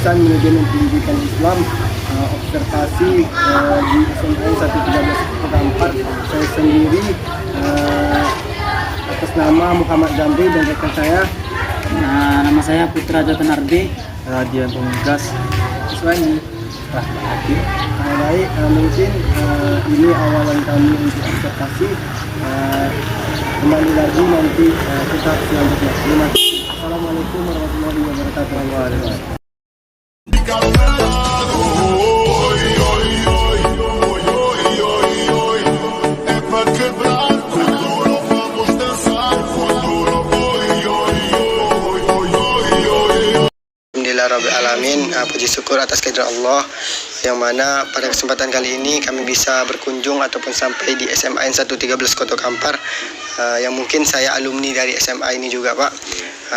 jurusan Manajemen Pendidikan Islam, observasi di SMA 113 Kota Kampar. Saya sendiri atas nama Muhammad Zamri dan rekan saya. Nama saya Putra Jatanardi, Radian Pemungkas. Iswani. Baik, mungkin ini awalan kami untuk observasi. Kembali lagi nanti kita selanjutnya. Terima kasih. Assalamualaikum warahmatullahi wabarakatuh. Alhamdulillahirrahmanirrahim. Puji syukur atas kehadiran Allah yang mana pada kesempatan kali ini kami bisa berkunjung ataupun sampai di SMA 113 Kota Kampar, yang mungkin saya alumni dari SMA ini juga, Pak.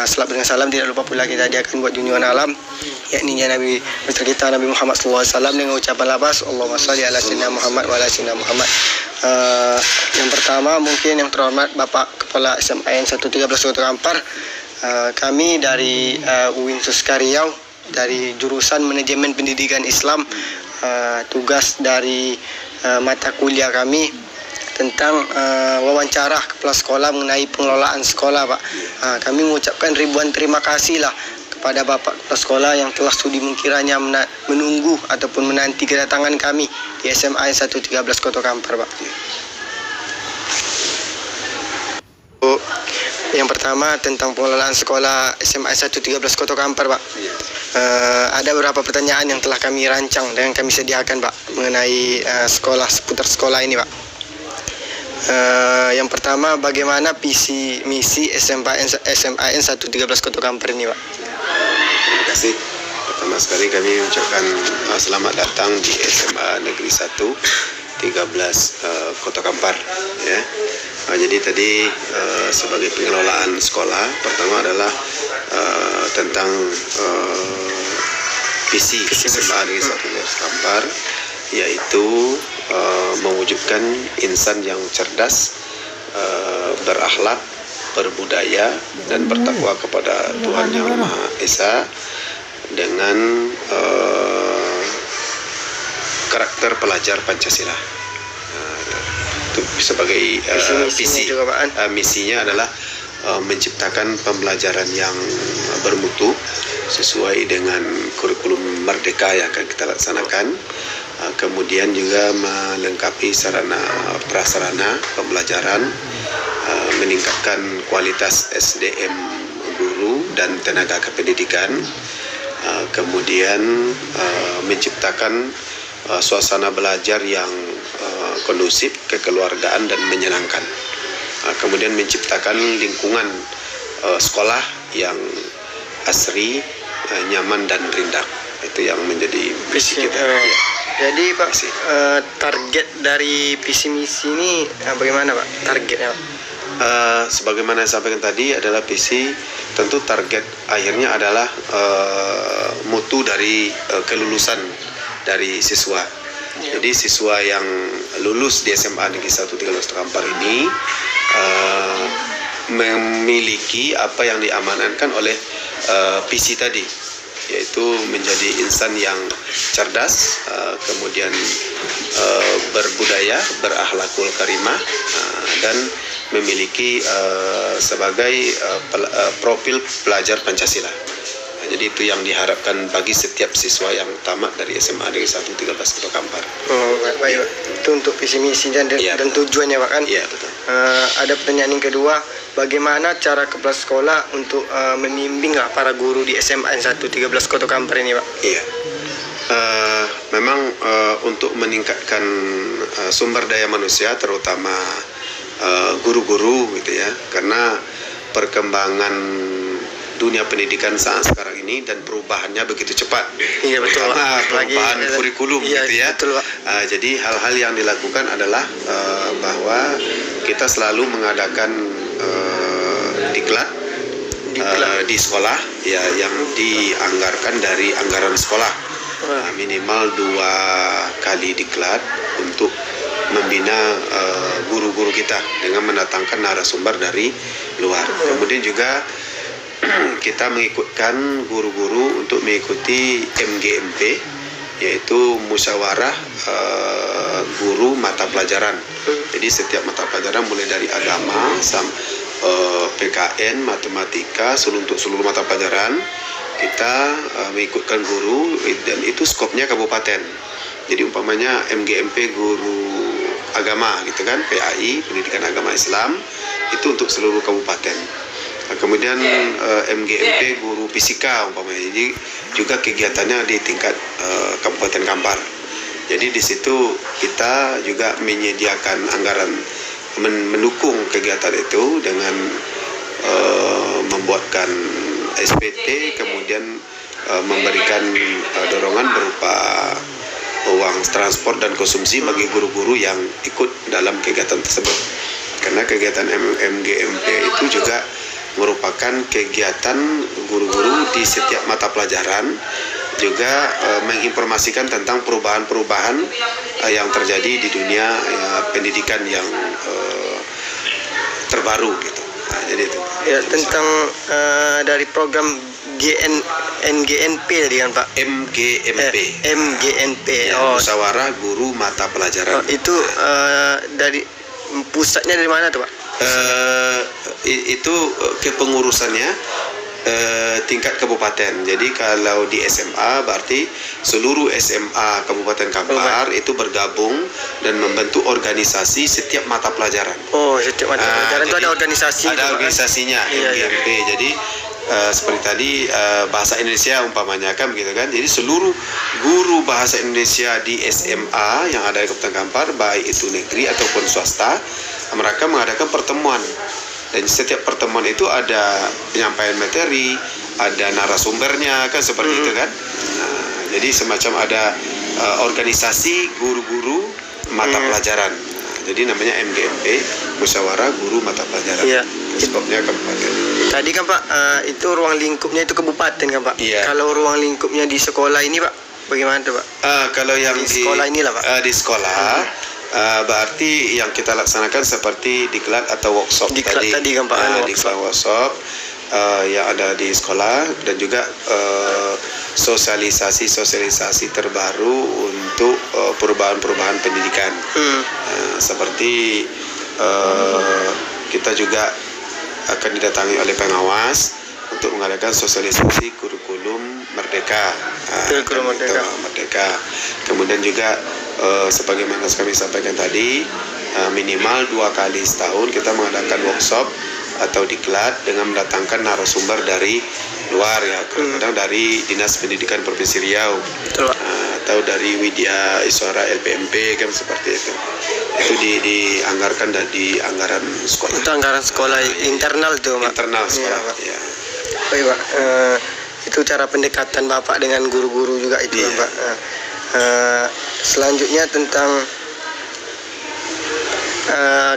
Selawat dengan salam tidak lupa pula kita hadiahkan buat junjungan alam, yakni Nabi besar kita Nabi Muhammad SAW dengan ucapan labas Allahumma shalli ala sayyidina Muhammad wa ala sayyidina Muhammad. Yang pertama mungkin yang terhormat Bapak Kepala SMA 113 Kota Kampar. Kami dari UIN Suska Riau, dari jurusan Manajemen Pendidikan Islam, tugas dari mata kuliah kami tentang wawancara kepala sekolah mengenai pengelolaan sekolah, Pak. Kami mengucapkan ribuan terima kasih lah kepada Bapak kepala sekolah yang telah sudi mengkiranya menunggu ataupun menanti kedatangan kami di SMA 113 Kota Kampar, Pak. Yang pertama tentang pengelolaan sekolah SMA 113 Kota Kampar, Pak. Ada beberapa pertanyaan yang telah kami rancang dan kami sediakan, Pak, mengenai seputar sekolah ini, Pak. Yang pertama, bagaimana visi misi SMA 113 Kota Kampar ini, Pak? Terima kasih. Pertama sekali kami mengucapkan selamat datang di SMA Negeri 1 13 Kota Kampar, ya. Jadi tadi sebagai pengelolaan sekolah, pertama adalah tentang visi SMA Negeri 1 Kampar, yaitu mewujudkan insan yang cerdas, berakhlak, berbudaya dan bertakwa kepada Tuhan Yang Maha Esa dengan karakter pelajar Pancasila. Itu sebagai misinya adalah menciptakan pembelajaran yang bermutu sesuai dengan kurikulum Merdeka yang akan kita laksanakan. Kemudian juga melengkapi sarana prasarana pembelajaran, meningkatkan kualitas SDM guru dan tenaga kependidikan, kemudian menciptakan suasana belajar yang kondusif, kekeluargaan dan menyenangkan. Kemudian menciptakan lingkungan sekolah yang asri, nyaman dan rindang. Itu yang menjadi visi kita. Jadi, Pak, target dari visi misi ini bagaimana, Pak? Targetnya, Pak? Sebagaimana saya sampaikan tadi adalah visi, tentu target akhirnya adalah mutu dari kelulusan dari siswa. Jadi siswa yang lulus di SMA Negeri 1 13 Kampar ini memiliki apa yang diamanatkan oleh visi tadi, yaitu menjadi insan yang cerdas, kemudian berbudaya, berakhlakul karimah, dan memiliki sebagai profil pelajar Pancasila. Jadi itu yang diharapkan bagi setiap siswa yang tamat dari SMA Negeri 1 13 Kota Kampar. Baik, Pak. Itu untuk visi misi dan tujuannya, Pak, kan? Iya, betul. Ada pertanyaan yang kedua, bagaimana cara kepala sekolah untuk membimbing para guru di SMA 1 13 Kota Kampar ini, Pak? Iya. Memang untuk meningkatkan sumber daya manusia, terutama guru-guru, gitu ya, karena perkembangan dunia pendidikan saat sekarang ini dan perubahannya begitu cepat. Iya, betul. Perubahan kurikulum, iya, gitu ya. Betul, Pak. Jadi hal-hal yang dilakukan adalah bahwa kita selalu mengadakan diklat di sekolah, ya, yang dianggarkan dari anggaran sekolah. Minimal 2 kali diklat untuk membina guru-guru kita dengan mendatangkan narasumber dari luar. Kemudian juga kita mengikutkan guru-guru untuk mengikuti MGMP, yaitu musyawarah guru mata pelajaran. Jadi setiap mata pelajaran mulai dari agama, PKN, matematika, untuk seluruh mata pelajaran kita mengikutkan guru, dan itu skopnya kabupaten. Jadi umpamanya MGMP guru agama gitu kan, PAI pendidikan agama Islam itu untuk seluruh kabupaten. Kemudian MGMP guru fisika umpamanya, jadi juga kegiatannya di tingkat Kabupaten Kampar. Jadi di situ kita juga menyediakan anggaran mendukung kegiatan itu dengan membuatkan SPT, kemudian memberikan dorongan berupa uang transport dan konsumsi bagi guru-guru yang ikut dalam kegiatan tersebut. Karena kegiatan MGMP itu juga merupakan kegiatan guru-guru di setiap mata pelajaran, juga menginformasikan tentang perubahan-perubahan yang terjadi di dunia pendidikan yang terbaru gitu. Nah, jadi itu. Ya, tentang dari program NGNP tadi kan Pak? MGMP. MGNP. Ya, musyawarah guru mata pelajaran. Itu dari pusatnya dari mana tuh Pak? Itu kepengurusannya tingkat kabupaten. Jadi kalau di SMA berarti seluruh SMA Kabupaten Kampar itu bergabung dan membentuk organisasi setiap mata pelajaran. Oh, setiap mata pelajaran itu ada organisasi. Ada organisasinya MGMP. Jadi seperti tadi bahasa Indonesia umpamanya kan begitu kan. Jadi seluruh guru bahasa Indonesia di SMA yang ada di Kabupaten Kampar, baik itu negeri ataupun swasta, mereka mengadakan pertemuan. Dan setiap pertemuan itu ada penyampaian materi, ada narasumbernya kan seperti itu kan. Nah, jadi semacam ada organisasi guru-guru mata pelajaran. Nah, jadi namanya MGMP, musyawarah guru mata pelajaran. Iya. Skopnya kabupaten. Tadi kan Pak, itu ruang lingkupnya itu kabupaten kan Pak? Iya. Kalau ruang lingkupnya di sekolah ini Pak, bagaimana tuh Pak? Kalau yang Di sekolah inilah, Pak. Di sekolah berarti yang kita laksanakan seperti diklat atau workshop Diklat tadi kan, Pak, diklat workshop yang ada di sekolah, dan juga sosialisasi terbaru untuk perubahan-perubahan pendidikan. Seperti kita juga akan didatangi oleh pengawas untuk mengadakan sosialisasi kurikulum Merdeka. Kurikulum Merdeka. Kemudian juga sebagaimana kami sampaikan tadi, minimal 2 kali setahun kita mengadakan workshop atau diklat dengan mendatangkan narasumber dari luar ya, kadang-kadang dari Dinas Pendidikan Provinsi Riau. Betul, Pak. Atau dari Widya Iswara LPMP kan seperti itu. Itu dianggarkan dari anggaran sekolah. Itu anggaran sekolah internal tuh Pak. Internal sekolah. Iya, Pak. Ya. Baik Pak, itu cara pendekatan Bapak dengan guru-guru juga itu Iya. Pak. Selanjutnya tentang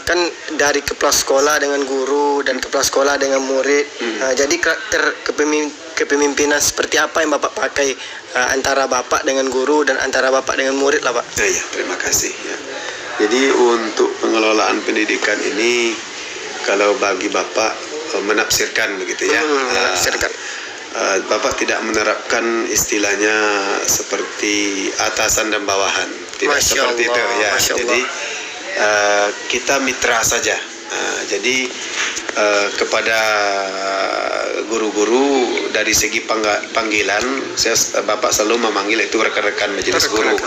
kan dari kepala sekolah dengan guru dan kepala sekolah dengan murid. Jadi karakter kepemimpinan seperti apa yang Bapak pakai antara Bapak dengan guru dan antara Bapak dengan murid lah Pak? Ya, terima kasih ya. Jadi untuk pengelolaan pendidikan ini, kalau bagi Bapak menafsirkan begitu ya. Menafsirkan. Bapak tidak menerapkan istilahnya seperti atasan dan bawahan, tidak Masya seperti Allah, itu ya. Masya Allah. Jadi kita mitra saja. Jadi kepada guru-guru dari segi panggilan, Bapak selalu memanggil itu rekan-rekan majelis guru.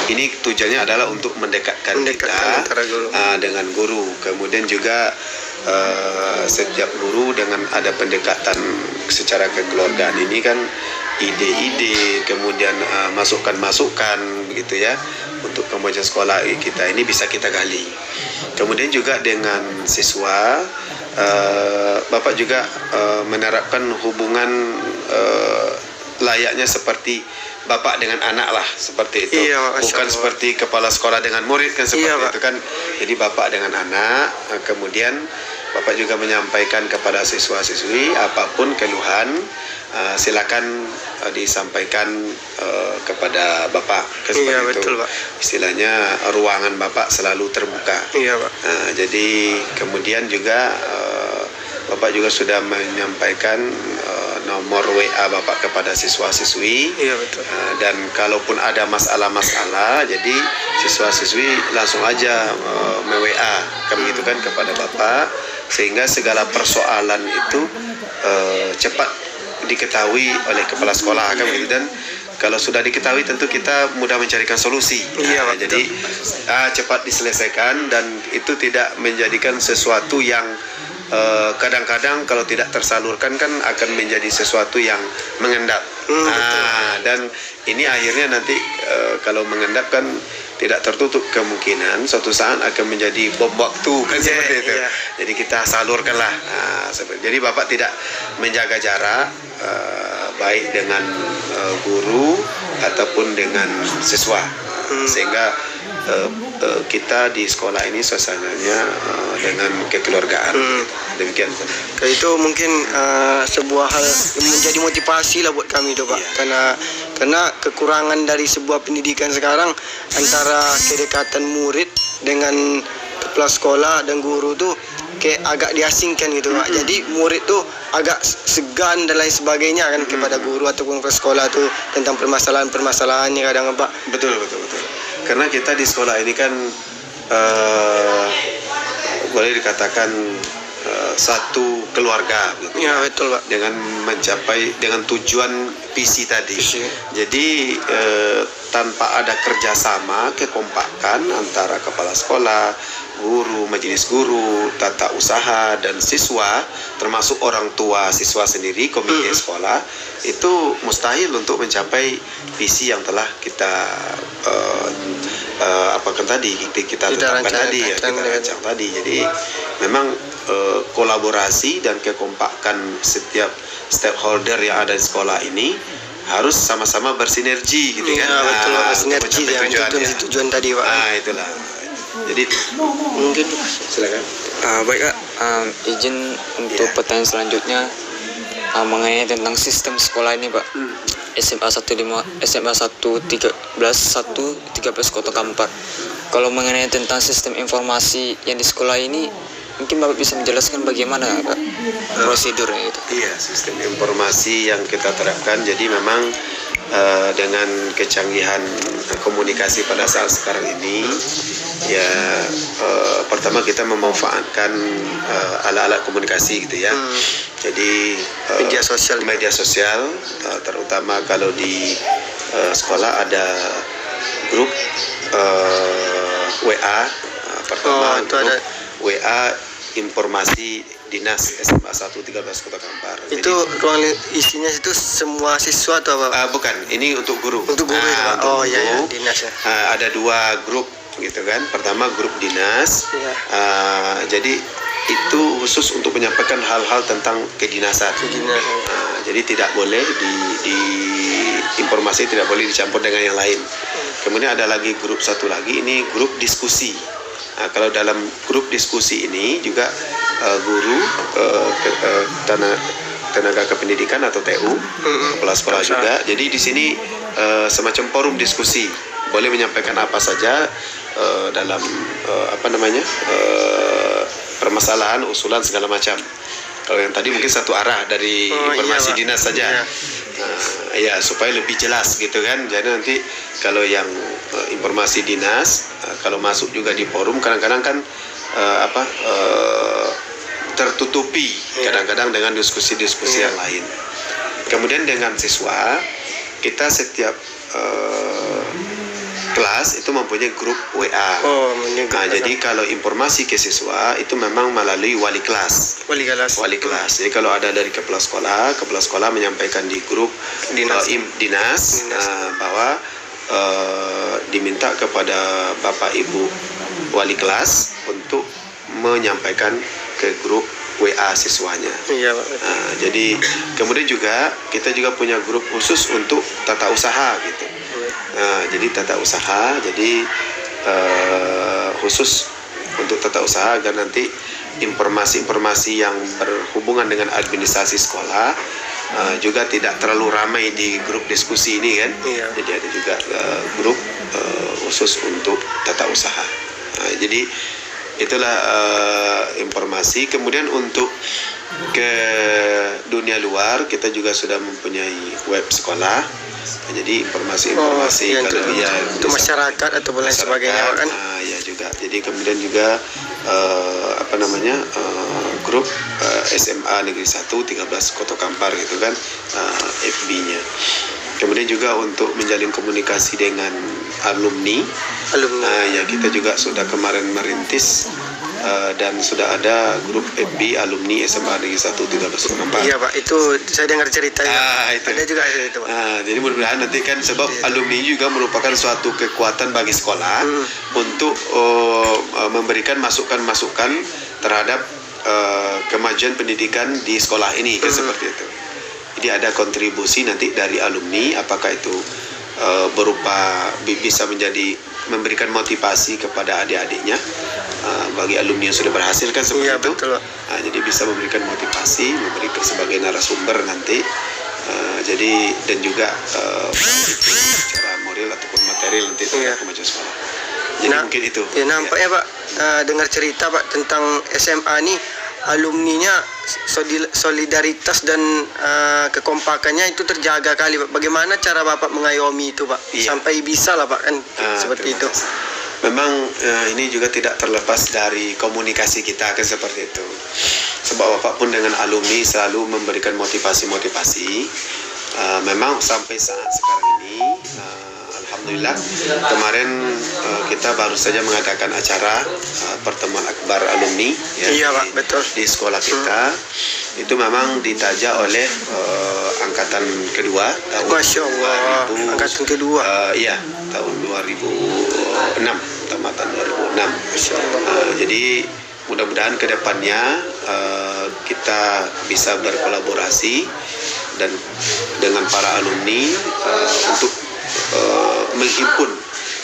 Ini tujuannya adalah untuk mendekatkan kita antara guru. dengan guru. Kemudian juga setiap guru dengan ada pendekatan secara kekeluargaan ini kan, ide-ide, kemudian masukan-masukan begitu ya, untuk kemajuan sekolah kita ini bisa kita gali. Kemudian juga dengan siswa, Bapak juga menerapkan hubungan layaknya seperti Bapak dengan anak lah, seperti itu. Iya, bukan seperti kepala sekolah dengan murid kan, seperti Iya, itu kan. Jadi Bapak dengan anak, kemudian Bapak juga menyampaikan kepada siswa-siswi apapun keluhan, silakan disampaikan kepada Bapak. Iya, itu. betul, Pak. Istilahnya ruangan Bapak selalu terbuka. Iya Pak. Jadi kemudian juga Bapak juga sudah menyampaikan nomor WA Bapak kepada siswa-siswi. Iya betul. Dan kalaupun ada masalah-masalah, jadi siswa-siswi langsung aja me-WA kami gitu kan kepada Bapak, sehingga segala persoalan itu cepat diketahui oleh kepala sekolah kan begitu. Dan kalau sudah diketahui tentu kita mudah mencarikan solusi. Iya, Jadi cepat diselesaikan, dan itu tidak menjadikan sesuatu yang kadang-kadang kalau tidak tersalurkan kan akan menjadi sesuatu yang mengendap. Dan ini akhirnya nanti kalau mengendap kan tidak tertutup kemungkinan suatu saat akan menjadi bom waktu kan seperti itu. Jadi kita salurkanlah. Jadi Bapak tidak menjaga jarak baik dengan guru ataupun dengan siswa, sehingga kita di sekolah ini suasananya dengan kekeluargaan. Demikian. Itu mungkin sebuah hal yang menjadi motivasi lah buat kami itu Pak. Karena kekurangan dari sebuah pendidikan sekarang antara kedekatan murid dengan kepala sekolah dan guru tuh kayak agak diasingkan gitu Pak. Jadi murid tuh agak segan dan lain sebagainya kan kepada guru ataupun ke sekolah tuh tentang permasalahan-permasalahannya kadang Pak. Betul. Karena kita di sekolah ini kan boleh dikatakan satu keluarga gitu. Ya betul Pak. Dengan tujuan visi tadi. Jadi tanpa ada kerjasama, kekompakan antara kepala sekolah, guru, majelis guru, tata usaha, dan siswa, termasuk orang tua siswa sendiri, komite sekolah, itu mustahil untuk mencapai visi yang telah kita kita tetapkan tadi, kita rancang tadi. Jadi memang kolaborasi dan kekompakan setiap stakeholder yang ada di sekolah ini harus sama-sama bersinergi gitu kan. Betul, bersinergi yang tujuan tadi Pak. Itulah. Jadi mungkin silakan. Baik Kak, izin untuk pertanyaan selanjutnya mengenai tentang sistem sekolah ini Pak. SMA 13 Kota Kampar. Kalau mengenai tentang sistem informasi yang di sekolah ini, mungkin Bapak bisa menjelaskan bagaimana Kak prosedurnya itu? Iya, sistem informasi yang kita terapkan. Jadi memang dengan kecanggihan komunikasi pada saat sekarang ini, ya pertama kita memanfaatkan alat-alat komunikasi gitu ya. Jadi media sosial, terutama kalau di sekolah ada grup WA. Pertama itu ada WA informasi Dinas SMA 1 13 Kota Kampar. Itu ruang isinya itu semua siswa atau apa? Bukan, ini untuk guru. Untuk guru itu Pak. Oh iya, dinas ya. Ada 2 grup gitu kan. Pertama grup dinas. Jadi itu khusus untuk menyampaikan hal-hal tentang kedinasan. Jadi tidak boleh di informasi tidak boleh dicampur dengan yang lain. Kemudian ada lagi grup satu lagi, ini grup diskusi. Kalau dalam grup diskusi ini juga guru, tenaga kependidikan atau TU, kepala sekolah juga. Jadi di sini semacam forum diskusi, boleh menyampaikan apa saja dalam permasalahan, usulan segala macam. Kalau yang tadi mungkin satu arah dari informasi dinas saja. Ya supaya lebih jelas gitu kan. Jadi nanti kalau yang informasi dinas, kalau masuk juga di forum kadang-kadang kan tertutupi kadang-kadang dengan diskusi-diskusi yang lain. Kemudian dengan siswa, kita setiap kelas itu mempunyai grup WA. Jadi kalau informasi ke siswa itu memang melalui wali kelas. Wali kelas. Jadi kalau ada dari kepala sekolah menyampaikan di grup dinas bahwa diminta kepada Bapak Ibu wali kelas untuk menyampaikan ke grup WA siswanya. Jadi kemudian juga kita juga punya grup khusus untuk tata usaha gitu. Jadi tata usaha, jadi khusus untuk tata usaha agar nanti informasi-informasi yang berhubungan dengan administrasi sekolah juga tidak terlalu ramai di grup diskusi ini kan. Jadi ada juga grup khusus untuk tata usaha. Jadi itulah informasi. Kemudian untuk ke dunia luar, kita juga sudah mempunyai web sekolah. Jadi informasi-informasi iya, kalau dia untuk masyarakat ataupun lain sebagainya kan. Ya juga. Jadi kemudian juga grup SMA Negeri 1 13 Koto Kampar gitu kan, FB-nya. Kemudian juga untuk menjalin komunikasi dengan alumni. Ya kita juga sudah kemarin merintis dan sudah ada grup FB alumni SMA Negeri 1 13 Koto Kampar. Iya Pak, itu saya dengar ceritanya. Itu. Ada juga itu Pak. Jadi mudah-mudahan nanti kan sebab alumni juga merupakan suatu kekuatan bagi sekolah untuk memberikan masukan-masukan terhadap kemajuan pendidikan di sekolah ini kan seperti itu. Jadi ada kontribusi nanti dari alumni, apakah itu berupa bisa memberikan motivasi kepada adik-adiknya, bagi alumni yang sudah berhasil kan seperti itu. Betul. Jadi bisa memberikan motivasi, memberikan sebagai narasumber nanti. Jadi dan juga secara moral ataupun material nanti terhadap kemajuan sekolah. Jadi mungkin itu. Ya nampaknya Pak, dengar cerita Pak tentang SMA nih, alumninya solidaritas dan kekompakannya itu terjaga kali Pak. Bagaimana cara Bapak mengayomi itu Pak? Sampai bisa lah Pak kan seperti itu. Memang ini juga tidak terlepas dari komunikasi kita kan seperti itu. Sebab Bapak pun dengan alumni selalu memberikan motivasi-motivasi. Memang sampai saat sekarang ini alhamdulillah kemarin kita baru saja mengadakan acara pertemuan akbar alumni Pak, betul. Di sekolah kita. Itu memang ditaja oleh angkatan kedua tahun Masya Allah, angkatan kedua. Iya, tahun 2006, tamatan 2006. Masya Allah. Jadi mudah-mudahan ke depannya kita bisa berkolaborasi dan dengan para alumni untuk menghimpun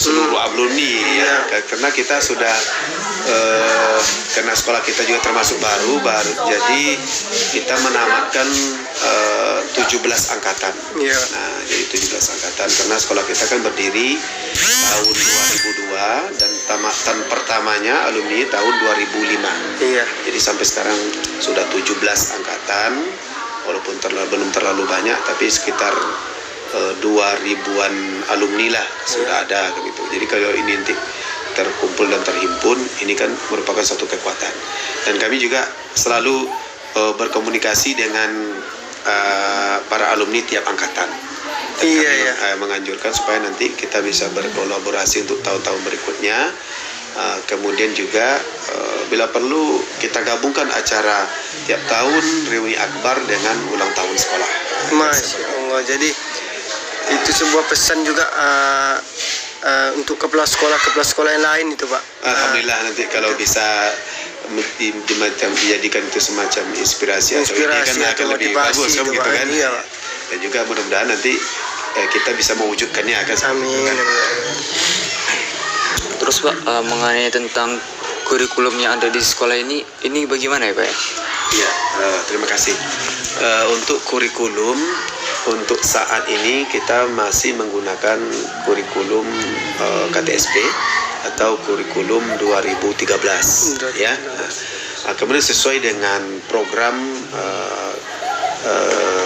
seluruh alumni karena kita sudah karena sekolah kita juga termasuk baru jadi kita menamatkan 17 angkatan. Nah, jadi 17 angkatan karena sekolah kita kan berdiri tahun 2002 dan tamatan pertamanya alumni tahun 2005. Jadi sampai sekarang sudah 17 angkatan, walaupun belum terlalu banyak tapi sekitar 2000-an alumni lah sudah ada gitu. Jadi kalau ini nanti terkumpul dan terhimpun, ini kan merupakan suatu kekuatan. Dan kami juga selalu berkomunikasi dengan para alumni tiap angkatan. Menganjurkan supaya nanti kita bisa berkolaborasi untuk tahun-tahun berikutnya. Kemudian juga bila perlu kita gabungkan acara tiap tahun reuni akbar dengan ulang tahun sekolah. Masya Allah. Jadi itu sebuah pesan juga untuk kepala sekolah yang lain itu Pak. Alhamdulillah nanti kalau bisa dijadikan itu semacam inspirasi atau ide kan akan lebih bagus kan gitu kan. Dan juga mudah-mudahan nanti kita bisa mewujudkannya akan seperti itu kan. Terus Pak, mengenai tentang kurikulum yang ada di sekolah ini bagaimana ya Pak? Iya, terima kasih. Untuk kurikulum untuk saat ini kita masih menggunakan kurikulum KTSP atau kurikulum 2013 ya. Kemudian sesuai dengan program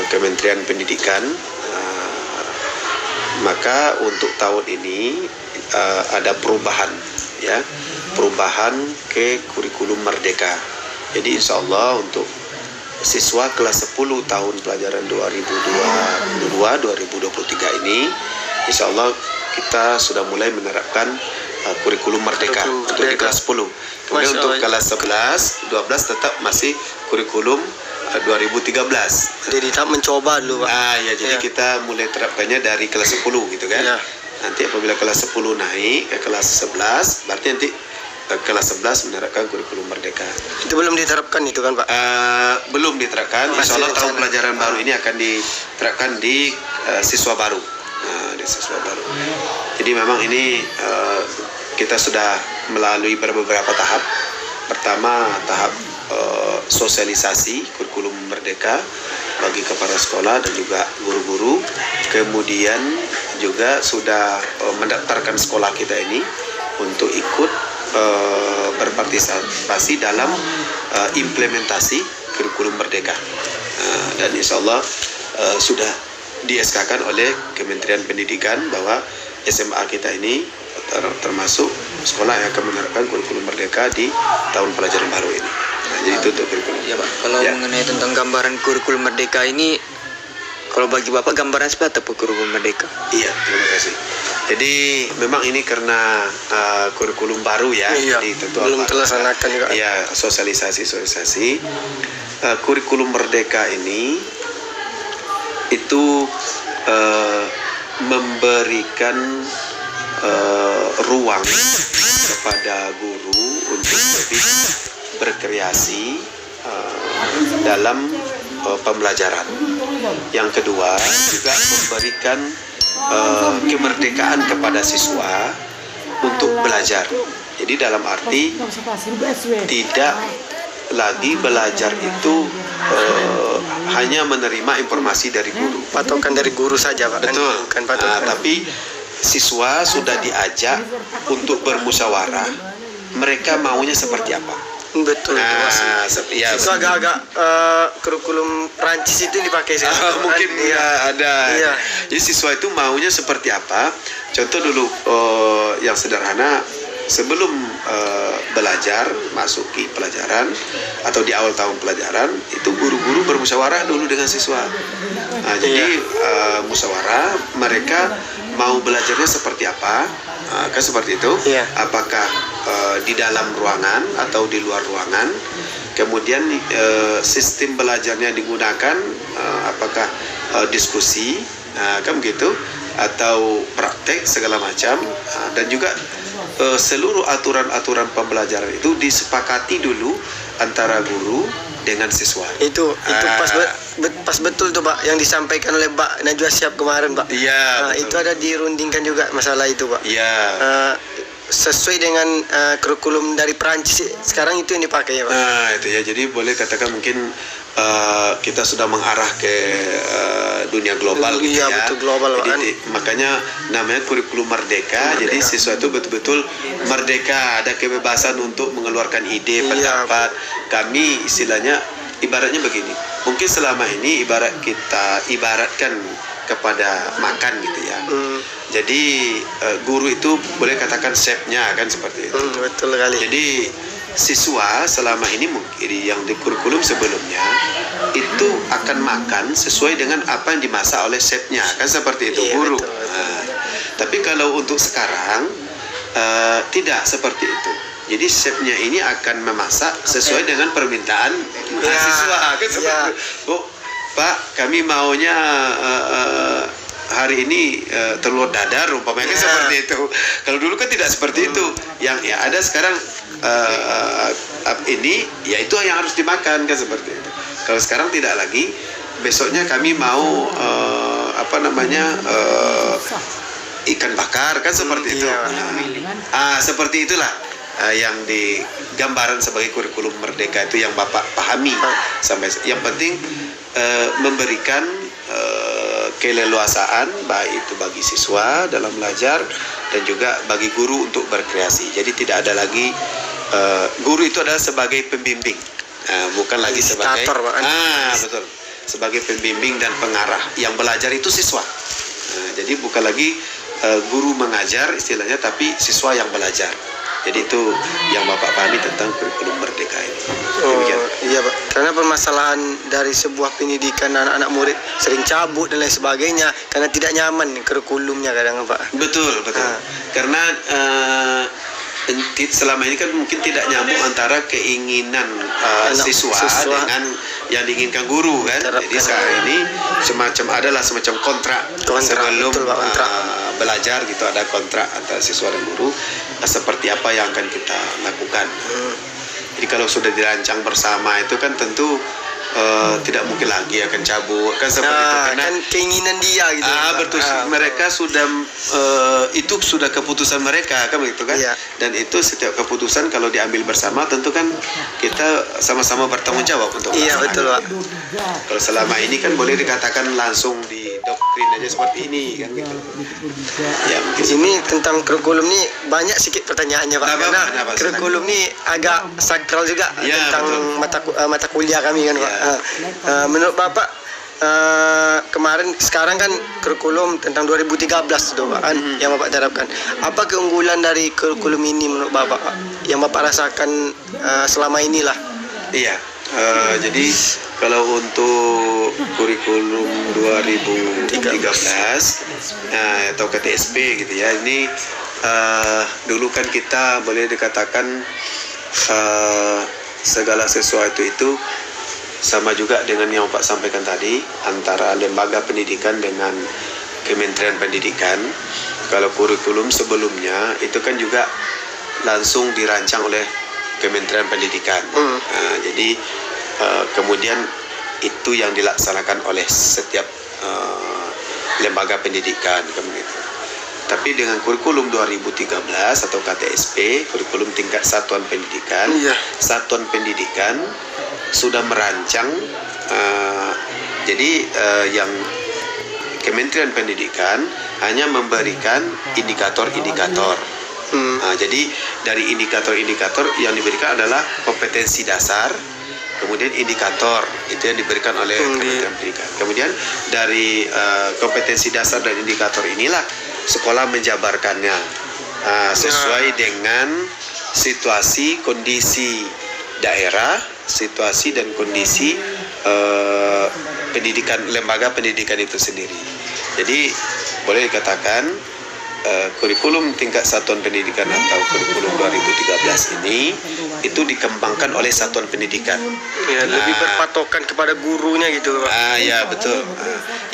Kementerian Pendidikan, maka untuk tahun ini ada perubahan ke kurikulum Merdeka. Jadi insya Allah untuk siswa kelas 10 tahun pelajaran 2022-2023 ini insya Allah kita sudah mulai menerapkan kurikulum Merdeka untuk di kelas 10. Kemudian untuk kelas 11, 12 tetap masih kurikulum 2013. Jadi kita mencoba dulu Pak. Jadi kita mulai terapkannya dari kelas 10 gitu kan. Nanti apabila kelas 10 naik ke kelas 11, berarti nanti kelas 11 menerapkan kurikulum Merdeka. Itu belum diterapkan itu kan Pak? Belum diterapkan. Insya Allah tahun pelajaran baru ini akan diterapkan di siswa baru. Di siswa baru. Jadi memang ini kita sudah melalui beberapa tahap. Pertama tahap sosialisasi kurikulum Merdeka bagi kepala sekolah dan juga guru-guru. Kemudian juga sudah mendaftarkan sekolah kita ini untuk ikut berpartisipasi dalam implementasi kurikulum merdeka. Dan insya Allah sudah di-SK-kan oleh Kementerian Pendidikan bahwa SMA kita ini termasuk sekolah yang akan menerapkan kurikulum merdeka di tahun pelajaran baru ini. Jadi itu untuk kurikulum. Ya Pak, kalau Ya. mengenai tentang gambaran kurikulum merdeka ini, kalau bagi Bapak gambaran seperti apa kurikulum merdeka? Iya, terima kasih. Jadi memang ini karena kurikulum baru ya, Iya, jadi tentu belum terlaksanakan juga. Iya, sosialisasi. Kurikulum merdeka ini itu memberikan ruang kepada guru untuk lebih berkreasi dalam pembelajaran. Yang kedua juga memberikan kemerdekaan kepada siswa untuk belajar. Jadi dalam arti tidak lagi belajar itu hanya menerima informasi dari guru. Patokan dari guru saja Pak. Betul. Kan patokan. Tapi siswa sudah diajak untuk bermusyawarah. Mereka maunya seperti apa? Betul. Ya, Itu agak-agak kurikulum Prancis itu dipakai sih. mungkin ya ada. Iya. Jadi siswa itu maunya seperti apa? Contoh dulu yang sederhana, sebelum belajar masuki pelajaran atau di awal tahun pelajaran itu guru-guru bermusyawarah dulu dengan siswa. Jadi musyawarah mereka mau belajarnya seperti apa? Kan seperti itu. Iya. Apakah di dalam ruangan atau di luar ruangan? Kemudian sistem belajarnya digunakan apakah diskusi, kan begitu, atau praktek segala macam, dan juga seluruh aturan-aturan pembelajaran itu disepakati dulu antara guru dengan siswa. Itu pas betul tuh Pak yang disampaikan oleh Mbak Najwa Shihab kemarin Pak. Iya. Itu ada dirundingkan juga masalah itu Pak. Iya. Sesuai dengan kurikulum dari Prancis sekarang itu yang dipakai ya Pak. Nah itu ya, jadi boleh katakan mungkin kita sudah mengarah ke dunia global gitu Iya, ya. betul, global, Jadi, kan. makanya namanya kurikulum merdeka. Jadi siswa itu betul-betul merdeka, ada kebebasan untuk mengeluarkan ide, Iya. pendapat. Kami istilahnya ibaratnya begini. Mungkin selama ini kita ibaratkan kepada makan gitu ya. Jadi guru itu boleh katakan chefnya kan seperti itu. Betul kali. Jadi siswa selama ini mungkin yang di kurikulum sebelumnya itu akan makan sesuai dengan apa yang dimasak oleh chefnya kan seperti itu, Iya, guru. betul. Nah, tapi kalau untuk sekarang tidak seperti itu. Jadi chefnya ini akan memasak sesuai dengan permintaan siswa kan seperti Ya. itu. Oh, Pak, kami maunya hari ini telur dadar umpamanya kan seperti itu. Kalau dulu kan tidak seperti itu. Yang ya ada sekarang ini ya itu yang harus dimakan kan seperti itu. Kalau sekarang tidak lagi. Besoknya kami mau ikan bakar kan seperti itu. Seperti itulah yang digambaran sebagai kurikulum merdeka itu yang Bapak pahami sampai. Yang penting memberikan keleluasaan baik itu bagi siswa dalam belajar dan juga bagi guru untuk berkreasi. Jadi tidak ada lagi guru itu adalah sebagai pembimbing, bukan lagi sebagai betul, sebagai pembimbing dan pengarah. Yang belajar itu siswa. Jadi bukan lagi guru mengajar istilahnya, tapi siswa yang belajar. Jadi itu yang Bapak pahami tentang kurikulum merdeka ini. Demikian. Iya Pak, karena permasalahan dari sebuah pendidikan anak-anak murid sering cabut dan lain sebagainya karena tidak nyaman kurikulumnya kadang Pak. Betul. Karena selama ini kan mungkin tidak nyambung antara keinginan siswa dengan yang diinginkan guru kan. Jadi sekarang ini adalah semacam kontrak sebelum betul, Pak, kontrak. Belajar gitu, ada kontrak antara siswa dan guru seperti apa yang akan kita lakukan. Jadi kalau sudah dirancang bersama itu kan tentu tidak mungkin lagi akan cabut kan seperti itu, karena kan keinginan dia gitu. betul, mereka sudah itu sudah keputusan mereka kan begitu kan. Iya. Dan itu setiap keputusan kalau diambil bersama tentu kan kita sama-sama bertanggung jawab untuk Iya melaksanakan. betul Pak. Kalau selama ini kan boleh dikatakan langsung di doktrin aja seperti ini kan gitu. Ya, mungkin Ini tentang kurikulum nih banyak sedikit pertanyaannya Pak. Kenapa? Karena Kenapa? kurikulum nih agak sakral juga Ya, tentang betul. mata kuliah kami kan Pak. Ya. Menurut Bapak kemarin sekarang kan kurikulum tentang 2013 itu Pak kan yang Bapak terapkan. Apa keunggulan dari kurikulum ini menurut Bapak Pak? Yang Bapak rasakan selama inilah. Iya, jadi kalau untuk kurikulum 2013 atau KTSP gitu ya, ini dulu kan kita boleh dikatakan segala sesuatu itu sama juga dengan yang Pak sampaikan tadi, antara lembaga pendidikan dengan Kementerian Pendidikan. Kalau kurikulum sebelumnya itu kan juga langsung dirancang oleh Kementerian Pendidikan. Jadi kemudian itu yang dilaksanakan oleh setiap lembaga pendidikan begitu. Tapi dengan kurikulum 2013 atau KTSP, kurikulum tingkat satuan pendidikan, satuan pendidikan sudah merancang. Jadi yang Kementerian Pendidikan hanya memberikan indikator-indikator. Jadi dari indikator-indikator yang diberikan adalah kompetensi dasar, kemudian indikator itu yang diberikan oleh Kementerian Pendidikan. Kemudian dari kompetensi dasar dan indikator inilah sekolah menjabarkannya sesuai dengan situasi kondisi daerah, situasi dan kondisi pendidikan, lembaga pendidikan itu sendiri. Jadi boleh dikatakan kurikulum tingkat satuan pendidikan atau kurikulum 2013 ini itu dikembangkan oleh satuan pendidikan. Ya, lebih berpatokan kepada gurunya gitu Pak. Ya betul.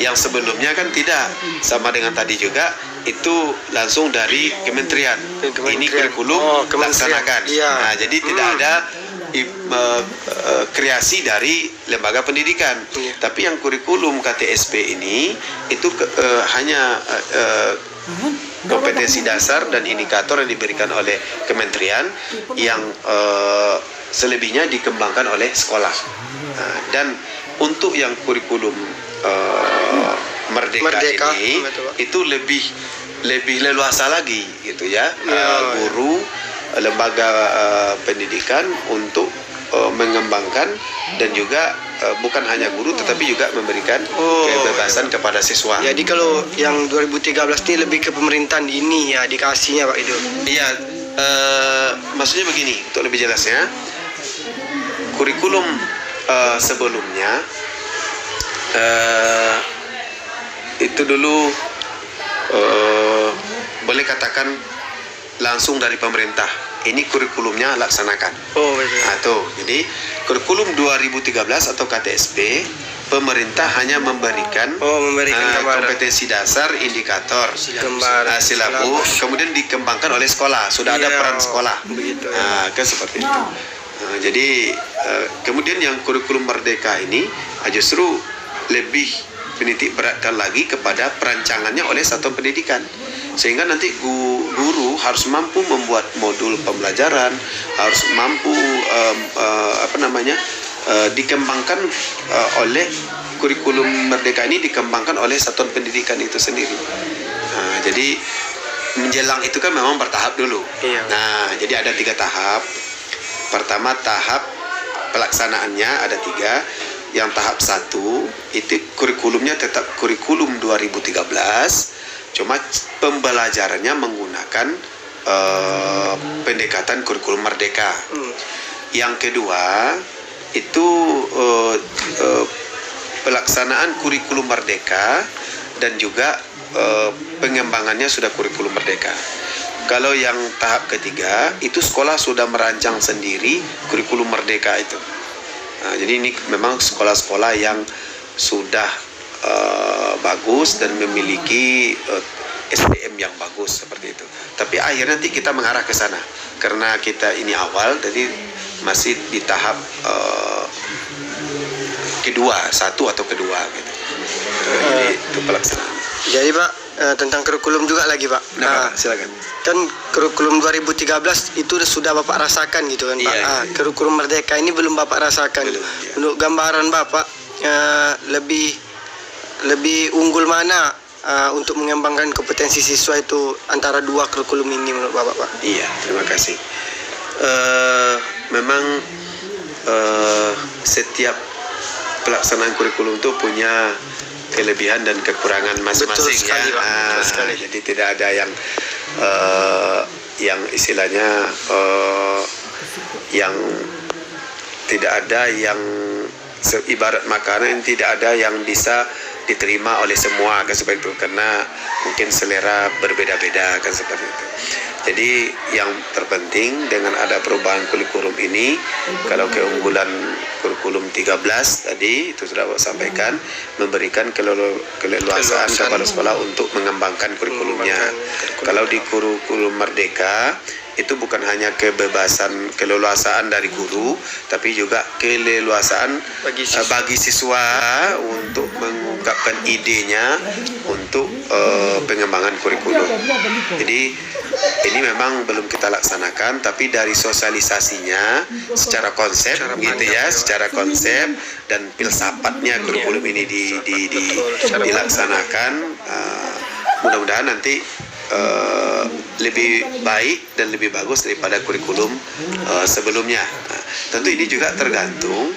Yang sebelumnya kan tidak, sama dengan tadi juga itu langsung dari kementerian. Ini kurikulum laksanakan. Jadi tidak ada kreasi dari lembaga pendidikan. Tapi yang kurikulum KTSP ini itu hanya kompetensi dasar dan indikator yang diberikan oleh kementerian yang selebihnya dikembangkan oleh sekolah. Dan untuk yang kurikulum Merdeka ini itu lebih leluasa lagi gitu ya. Guru, lembaga pendidikan untuk mengembangkan dan juga bukan hanya guru tetapi juga memberikan kebebasan kepada siswa. Jadi kalau yang 2013 ini lebih ke pemerintahan ini ya dikasihnya Pak itu. Iya, maksudnya begini untuk lebih jelasnya, kurikulum sebelumnya itu dulu boleh katakan langsung dari pemerintah. Ini kurikulumnya laksanakan. Betul. Jadi kurikulum 2013 atau KTSP, pemerintah hanya memberikan kompetensi dasar, indikator, silabus, kemudian dikembangkan oleh sekolah. Sudah ada peran sekolah. Kan seperti itu. Jadi kemudian yang kurikulum Merdeka ini justru lebih menitik beratkan lagi kepada perancangannya oleh satuan pendidikan. Sehingga nanti guru harus mampu membuat modul pembelajaran, harus mampu dikembangkan oleh kurikulum Merdeka ini dikembangkan oleh satuan pendidikan itu sendiri. Jadi menjelang itu kan memang bertahap dulu. Nah, jadi ada 3 tahap. Pertama tahap pelaksanaannya ada 3. Yang tahap 1 itu kurikulumnya tetap kurikulum 2013. Cuma pembelajarannya menggunakan pendekatan kurikulum Merdeka. Yang kedua itu pelaksanaan kurikulum Merdeka dan juga pengembangannya sudah kurikulum Merdeka. Kalau yang tahap ketiga itu sekolah sudah merancang sendiri kurikulum Merdeka itu. Jadi ini memang sekolah-sekolah yang sudah bagus dan memiliki SDM yang bagus seperti itu. Tapi akhirnya nanti kita mengarah ke sana karena kita ini awal, jadi masih di tahap kedua, 1 atau kedua gitu. Jadi itu pelaksanaan. Jadi Pak tentang kurikulum juga lagi Pak. Silakan. Kan kurikulum 2013 itu sudah Bapak rasakan gitu kan Pak. Kurikulum Merdeka ini belum Bapak rasakan. Menurut gambaran Bapak lebih lebih unggul mana untuk mengembangkan kompetensi siswa itu antara dua kurikulum ini menurut Bapak, Pak? Iya, terima kasih. Memang setiap pelaksanaan kurikulum itu punya kelebihan dan kekurangan masing-masing. Betul sekali, ya. Pak. Betul sekali. Jadi tidak ada yang istilahnya yang tidak ada yang ibarat makanan, tidak ada yang bisa diterima oleh semua kan seperti itu, karena mungkin selera berbeda-beda kan seperti itu. Jadi yang terpenting dengan ada perubahan kurikulum ini, kalau keunggulan kurikulum 13 tadi itu sudah Bapak sampaikan, memberikan keleluasaan kepada sekolah untuk mengembangkan kurikulumnya. Kalau di kurikulum Merdeka itu bukan hanya kebebasan, keleluasaan dari guru, tapi juga keleluasaan bagi siswa untuk mengungkapkan idenya untuk pengembangan kurikulum. Jadi ini memang belum kita laksanakan, tapi dari sosialisasinya secara konsep gitu ya, secara konsep dan filsafatnya kurikulum ini dilaksanakan, mudah-mudahan nanti lebih baik dan lebih bagus daripada kurikulum sebelumnya. Tentu ini juga tergantung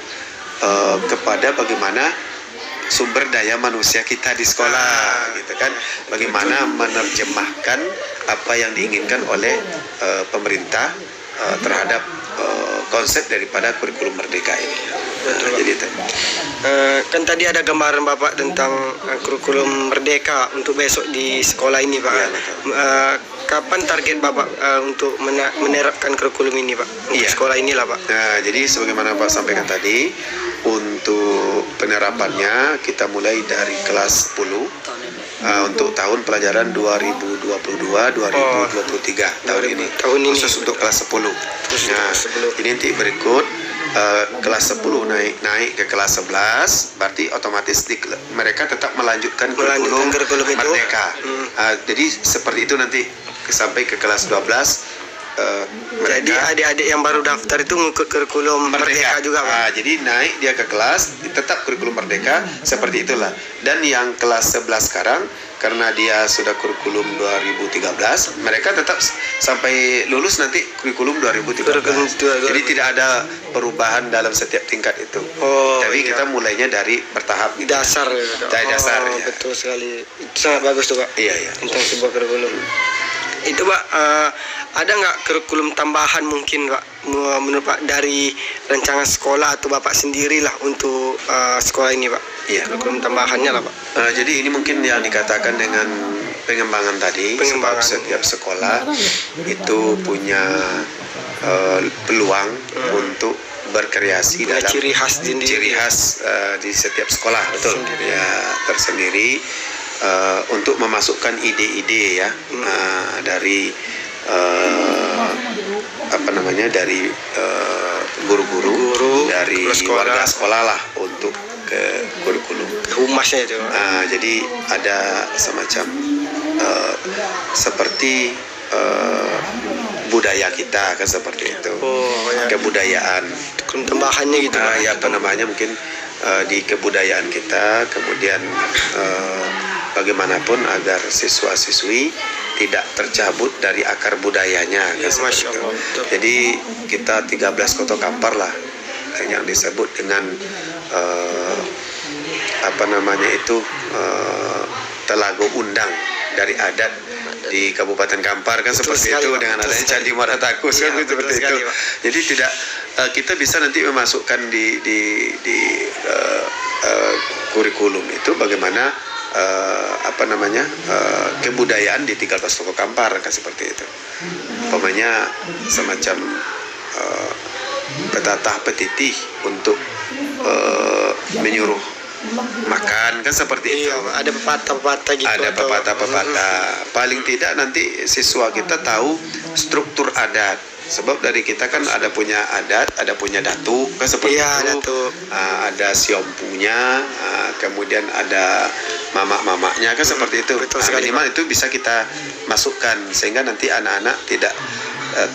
kepada bagaimana sumber daya manusia kita di sekolah, gitu kan? Bagaimana menerjemahkan apa yang diinginkan oleh pemerintah terhadap konsep daripada kurikulum Merdeka ini. Jadi kan tadi ada gambaran Bapak tentang kurikulum Merdeka untuk besok di sekolah ini, Pak. Ya, Kapan target Bapak untuk menerapkan kurikulum ini, Pak? Untuk sekolah inilah, Pak. Nah, jadi sebagaimana Pak sampaikan tadi, untuk penerapannya kita mulai dari kelas 10 untuk tahun pelajaran 2022-2023 tahun ini. Khusus untuk kelas 10. Nah, ini nanti berikut kelas 10 naik ke kelas 11, berarti otomatis mereka tetap melanjutkan kurikulum Merdeka. Jadi seperti itu nanti sampai ke kelas 12. Jadi adik-adik yang baru daftar itu mengikut kurikulum Merdeka juga, Pak. Jadi naik dia ke kelas, tetap kurikulum Merdeka seperti itulah. Dan yang kelas 11 sekarang, karena dia sudah kurikulum 2013, mereka tetap sampai lulus nanti kurikulum 2013. Jadi tidak ada perubahan dalam setiap tingkat itu. Tapi kita mulainya dari bertahap gitu. Dasar. Dari dasar. Ya. Betul sekali. Itu sangat bagus tuh, Pak. Iya. Tentang sebuah kurikulum. Itu, Pak, ada nggak kurikulum tambahan mungkin, Pak, menurut Pak, dari rancangan sekolah atau Bapak sendirilah untuk sekolah ini, Pak? Iya. Kurikulum tambahannya lah, Pak. Jadi ini mungkin yang dikatakan dengan pengembangan tadi, sebab setiap sekolah itu punya peluang untuk berkreasi dalam ciri khas di setiap sekolah, betul ya, tersendiri. Untuk memasukkan ide-ide ya dari dari guru-guru, dari warga sekolah lah untuk ke kurikulum humasnya itu. Jadi ada semacam seperti budaya kita kan seperti itu, kebudayaan tambahannya gitu. Mungkin di kebudayaan kita, kemudian bagaimanapun agar siswa-siswi tidak tercabut dari akar budayanya. Masya Allah. Jadi kita 13 Koto Kampar lah yang disebut dengan Telago Undang dari adat di Kabupaten Kampar kan seperti itu, dengan adanya Candi Muara Takus kan seperti itu. Jadi tidak kita bisa nanti memasukkan di kurikulum itu bagaimana kebudayaan di 13 Koto Kampar kan seperti itu. Umpamanya semacam petatah petitih untuk menyuruh makan kan seperti itu. Ada pepatah-pepatah gitu. Ada pepatah-pepatah. Paling tidak nanti siswa kita tahu struktur adat. Sebab dari kita kan ada punya adat, ada punya datuk kan seperti itu. Ada siompunya, kemudian ada mamak-mamaknya kan seperti itu. Minimal itu bisa kita masukkan sehingga nanti anak-anak tidak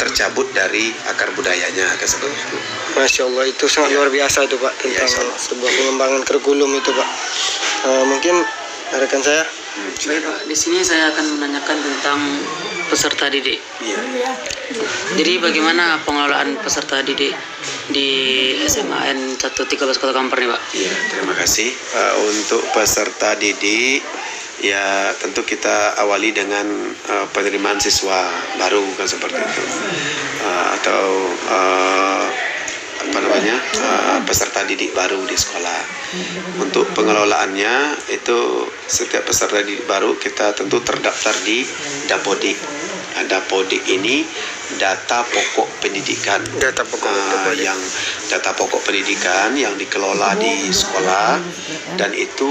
tercabut dari akar budayanya kan seperti itu. Masya Allah, itu sangat luar biasa itu, Pak, tentang sebuah pengembangan kurikulum itu, Pak. Mungkin rekan saya. Baik Pak, di sini saya akan menanyakan tentang peserta didik. Iya. Jadi bagaimana pengelolaan peserta didik di SMAN 113 Kota Kampar nih Pak? Iya, terima kasih. Untuk peserta didik, ya tentu kita awali dengan penerimaan siswa baru kan seperti itu, atau peserta didik baru di sekolah. Untuk pengelolaannya itu setiap peserta didik baru kita tentu terdaftar di Dapodik. Dapodik ini data pokok pendidikan. Data pokok pendidikan yang dikelola di sekolah, dan itu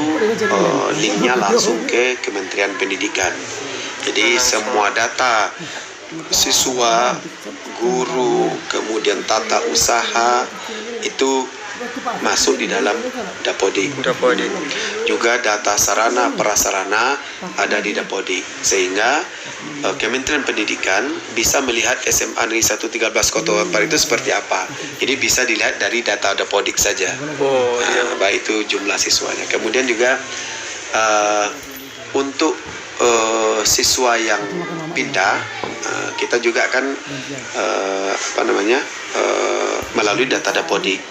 linknya langsung ke Kementerian Pendidikan. Jadi semua data siswa, guru, kemudian tata usaha itu masuk di dalam Dapodik. Juga data sarana prasarana ada di Dapodik, sehingga Kementerian Pendidikan bisa melihat SMA Negeri 113 Kota Kampar itu seperti apa. Jadi bisa dilihat dari data Dapodik saja. Baik itu jumlah siswanya. Kemudian juga untuk siswa yang pindah, kita juga akan melalui data Dapodik.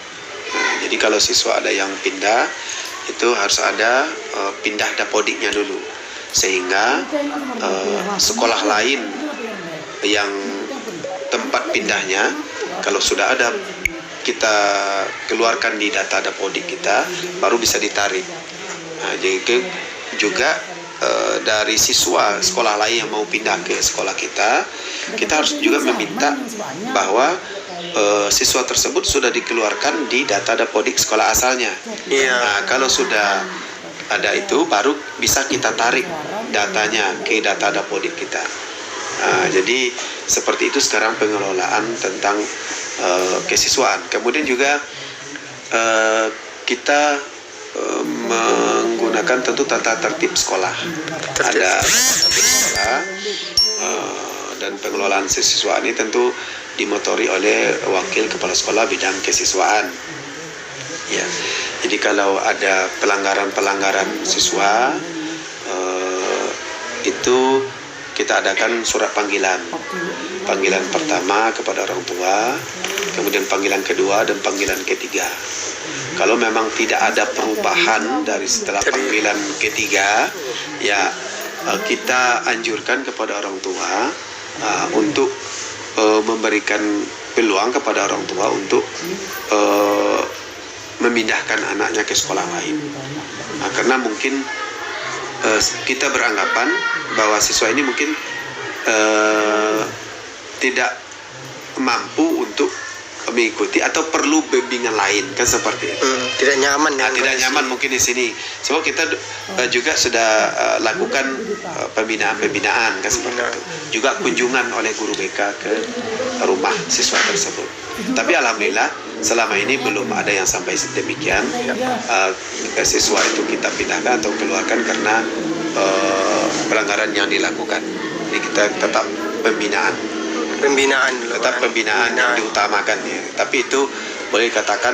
Jadi kalau siswa ada yang pindah, itu harus ada pindah Dapodiknya dulu, sehingga sekolah lain yang tempat pindahnya kalau sudah ada kita keluarkan di data Dapodik kita, baru bisa ditarik. Jadi juga dari siswa sekolah lain yang mau pindah ke sekolah kita harus juga meminta bahwa siswa tersebut sudah dikeluarkan di data Dapodik sekolah asalnya. Nah, kalau sudah ada itu, baru bisa kita tarik datanya ke data Dapodik kita. Jadi seperti itu sekarang pengelolaan tentang kesiswaan. Kemudian juga kita menggunakan tentu tata tertib sekolah. Ada tertib sekolah, dan pengelolaan kesiswaan ini tentu dimotori oleh wakil kepala sekolah bidang kesiswaan. Ya, jadi kalau ada pelanggaran siswa, itu kita adakan surat panggilan pertama kepada orang tua, kemudian panggilan kedua dan panggilan ketiga. Kalau memang tidak ada perubahan dari setelah panggilan ketiga, ya kita anjurkan kepada orang tua untuk memberikan peluang kepada orang tua untuk memindahkan anaknya ke sekolah lain. Karena mungkin kita beranggapan bahwa siswa ini mungkin tidak mampu untuk mengikuti atau perlu bimbingan lain, kan seperti itu. Tidak nyaman ya. Tidak nyaman mungkin di sini. So kita juga sudah lakukan pembinaan kan seperti itu. Juga kunjungan oleh guru BK ke rumah siswa tersebut. Tapi alhamdulillah selama ini belum ada yang sampai demikian. Siswa itu kita pindahkan atau keluarkan karena pelanggaran yang dilakukan. Jadi kita tetap pembinaan yang diutamakan ya. Tapi itu boleh dikatakan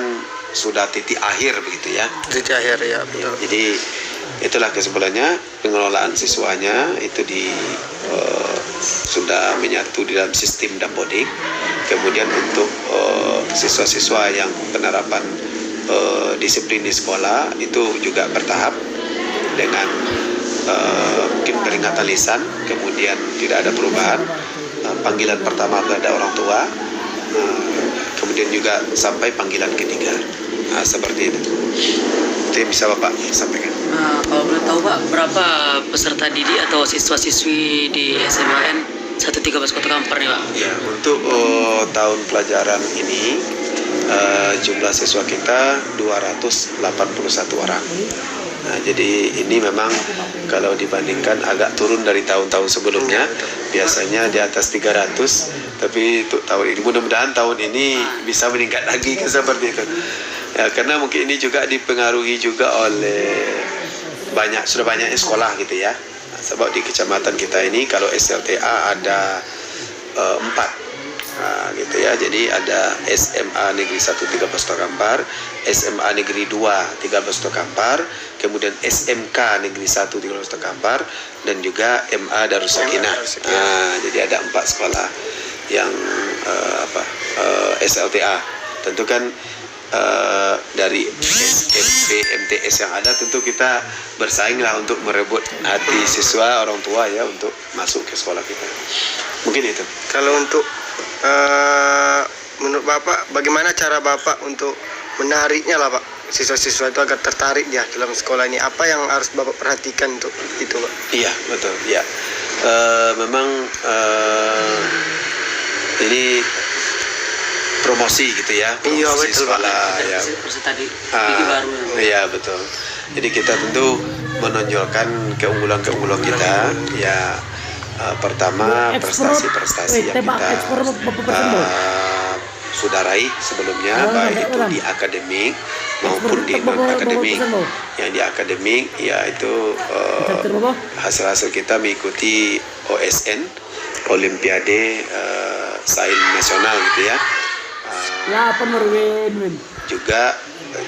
sudah titik akhir begitu ya. Titik akhir ya, betul. Jadi itulah kesimpulannya, pengelolaan siswanya itu sudah menyatu di dalam sistem Dapodik. Kemudian untuk siswa-siswa yang penerapan disiplin di sekolah itu juga bertahap dengan mungkin peringatan lisan, kemudian tidak ada perubahan. Panggilan pertama kepada orang tua, kemudian juga sampai panggilan ketiga. Seperti itu. Itu yang bisa Bapak sampaikan. Kalau boleh tahu Pak, berapa peserta didik atau siswa-siswi di SMAN 113 Kota Kampar nih Pak? Ya, untuk tahun pelajaran ini jumlah siswa kita 281 orang. Nah, jadi ini memang kalau dibandingkan agak turun dari tahun-tahun sebelumnya. Biasanya di atas 300, tapi untuk tahun ini mudah-mudahan tahun ini bisa meningkat lagi kan seperti itu. Ya, karena mungkin ini juga dipengaruhi juga oleh sudah banyaknya sekolah gitu ya. Nah, sebab di kecamatan kita ini kalau SLTA ada 4. Gitu ya. Jadi ada SMA Negeri 1 13 Kota Kampar, SMA Negeri 2 13 Kota Kampar, kemudian SMK Negeri 1 13 Kota Kampar, dan juga MA Darus Sakinah. Jadi ada 4 sekolah yang SLTA. Tentu kan dari SMP, MTS yang ada, tentu kita bersaing lah untuk merebut hati siswa, orang tua ya, untuk masuk ke sekolah kita. Mungkin itu. Kalau untuk menurut Bapak, bagaimana cara Bapak untuk menariknya lah Pak, siswa-siswa itu agar tertarik ya dalam sekolah ini? Apa yang harus Bapak perhatikan untuk itu Pak? Iya, betul. Ya, memang ini promosi gitu ya, promosi Iya, betul, sekolah ya. Peserta didik baru. Iya, betul. Jadi kita tentu menonjolkan keunggulan-keunggulan kita ya. Pertama, prestasi-prestasi yang kita sudah raih sebelumnya, baik itu di akademik maupun di non akademik. Yang di akademik yaitu hasil-hasil kita mengikuti OSN, Olimpiade Sains Nasional gitu ya. Juga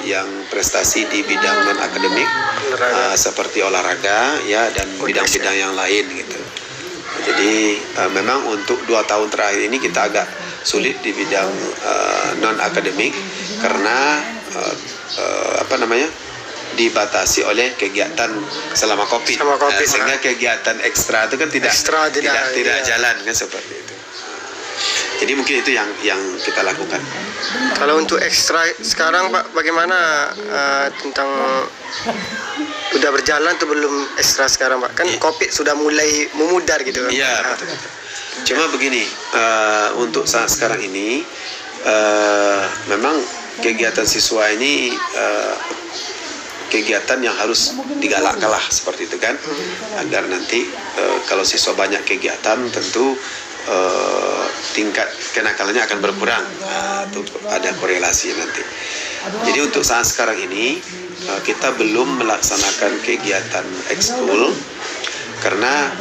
yang prestasi di bidang non akademik seperti olahraga ya, dan bidang-bidang yang lain gitu. Jadi memang untuk 2 tahun terakhir ini kita agak sulit di bidang non akademik karena dibatasi oleh kegiatan selama COVID. Sehingga kegiatan ekstra itu kan tidak jalan kan, seperti itu. Jadi mungkin itu yang kita lakukan. Kalau untuk ekstra sekarang Pak, bagaimana tentang udah berjalan atau belum ekstra sekarang Pak? Kan COVID sudah mulai memudar gitu kan. Iya, betul. Cuma begini, untuk saat sekarang ini memang kegiatan siswa ini kegiatan yang harus digalakkan lah, seperti itu kan, agar nanti kalau siswa banyak kegiatan tentu tingkat kenakalannya akan berkurang. Itu ada korelasi nanti. Jadi untuk saat sekarang ini kita belum melaksanakan kegiatan ekskul karena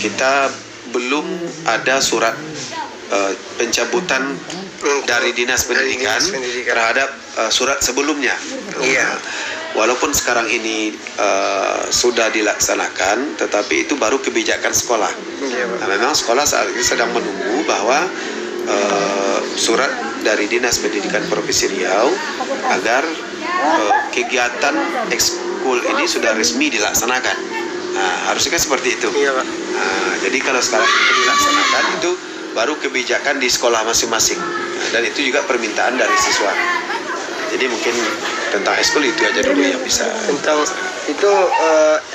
kita belum ada surat pencabutan dari Dinas Pendidikan terhadap surat sebelumnya. Iya. Walaupun sekarang ini sudah dilaksanakan, tetapi itu baru kebijakan sekolah. Nah, memang sekolah saat ini sedang menunggu bahwa surat dari Dinas Pendidikan Provinsi Riau agar kegiatan ekskul ini sudah resmi dilaksanakan. Nah, harusnya kan seperti itu. Iya, Pak. Nah, jadi kalau sekarang itu dilaksanakan, itu baru kebijakan di sekolah masing-masing. Nah, dan itu juga permintaan dari siswa. Jadi mungkin tentang eskul itu aja dulu yang bisa. Tentang itu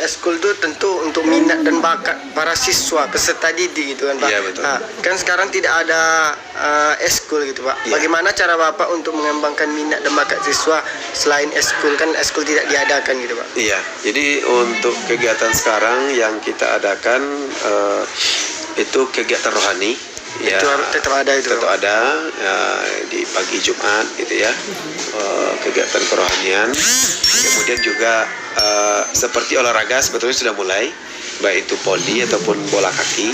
eskul itu tentu untuk minat dan bakat para siswa peserta didik gitu kan Pak. Iya, betul. Nah, kan sekarang tidak ada eskul gitu Pak. Iya. Bagaimana cara Bapak untuk mengembangkan minat dan bakat siswa selain eskul? Kan eskul tidak diadakan gitu Pak. Iya, jadi untuk kegiatan sekarang yang kita adakan itu kegiatan rohani. Ya, Itu tetap ada itu. tetap ada di pagi Jumat gitu ya, kegiatan kerohanian. Kemudian juga seperti olahraga sebetulnya sudah mulai, baik itu poli ataupun bola kaki.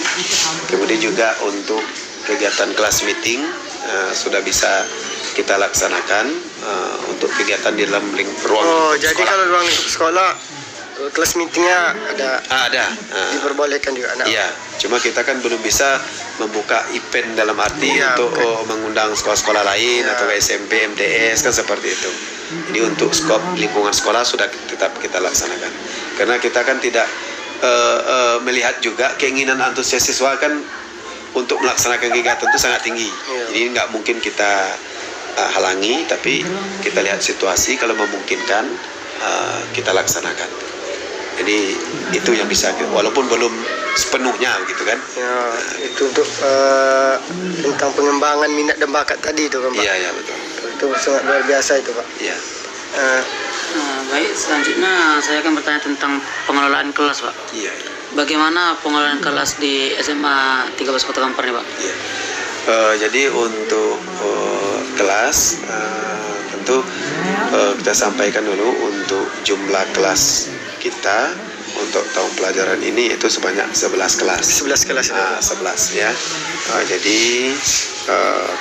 Kemudian juga untuk kegiatan kelas meeting sudah bisa kita laksanakan untuk kegiatan di dalam ruang lingkup Jadi sekolah. kalau ruang lingkup sekolah kelas meetingnya Ada. diperbolehkan juga. Nah, Iya, cuma kita kan belum bisa membuka event dalam arti Iya, untuk bukan. mengundang sekolah-sekolah lain Iya. atau SMP, MTS kan seperti itu. Jadi untuk skop lingkungan sekolah sudah tetap kita laksanakan. Karena kita kan tidak melihat juga keinginan antusias siswa kan untuk melaksanakan kegiatan itu sangat tinggi. Iya. Jadi nggak mungkin kita halangi, tapi kita lihat situasi, kalau memungkinkan kita laksanakan. Jadi itu yang bisa, walaupun belum sepenuhnya gitu kan. ya, itu untuk tentang pengembangan minat dan bakat tadi itu kan Pak. Iya, betul. Itu sangat luar biasa itu Pak. Iya. Baik, selanjutnya saya akan bertanya tentang pengelolaan kelas, Pak. Iya. Bagaimana pengelolaan kelas di SMA 13 Kota Kampar nih, Pak? Iya. Jadi untuk kelas tentu kita sampaikan dulu untuk jumlah kelas kita untuk tahun pelajaran ini itu sebanyak 11 kelas. 11 kelas itu. 11 ya. Jadi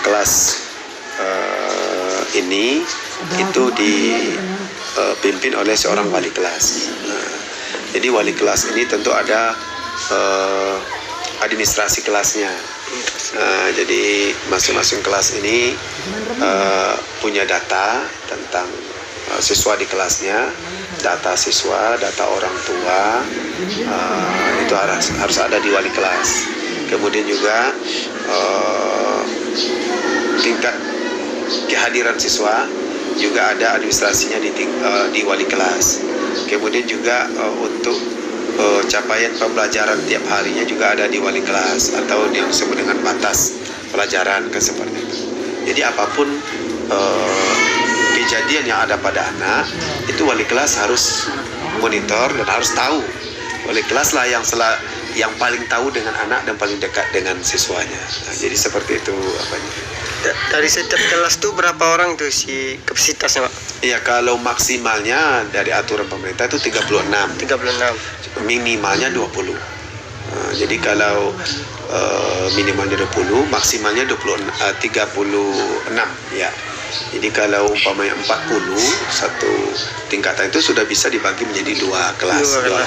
kelas ini itu dipimpin oleh seorang wali kelas. Jadi wali kelas ini tentu ada administrasi kelasnya. Jadi masing-masing kelas ini punya data tentang siswa di kelasnya, data siswa, data orang tua, itu harus ada di wali kelas. Kemudian juga tingkat kehadiran siswa juga ada administrasinya di wali kelas. Kemudian juga untuk capaian pembelajaran tiap harinya juga ada di wali kelas atau yang disebut dengan batas pelajaran kan seperti itu. Jadi apapun kejadian yang ada pada anak itu wali kelas harus monitor dan harus tahu. Wali kelas lah yang paling tahu dengan anak dan paling dekat dengan siswanya. Nah, jadi seperti itu apanya. Dari setiap kelas tuh berapa orang tuh si kapasitasnya, Pak? Iya, kalau maksimalnya dari aturan pemerintah itu 36. 36. Minimalnya 20. Jadi kalau minimalnya 20, maksimalnya 36 ya. Jadi kalau umpamanya 40, satu tingkatan itu sudah bisa dibagi menjadi dua kelas. Ya.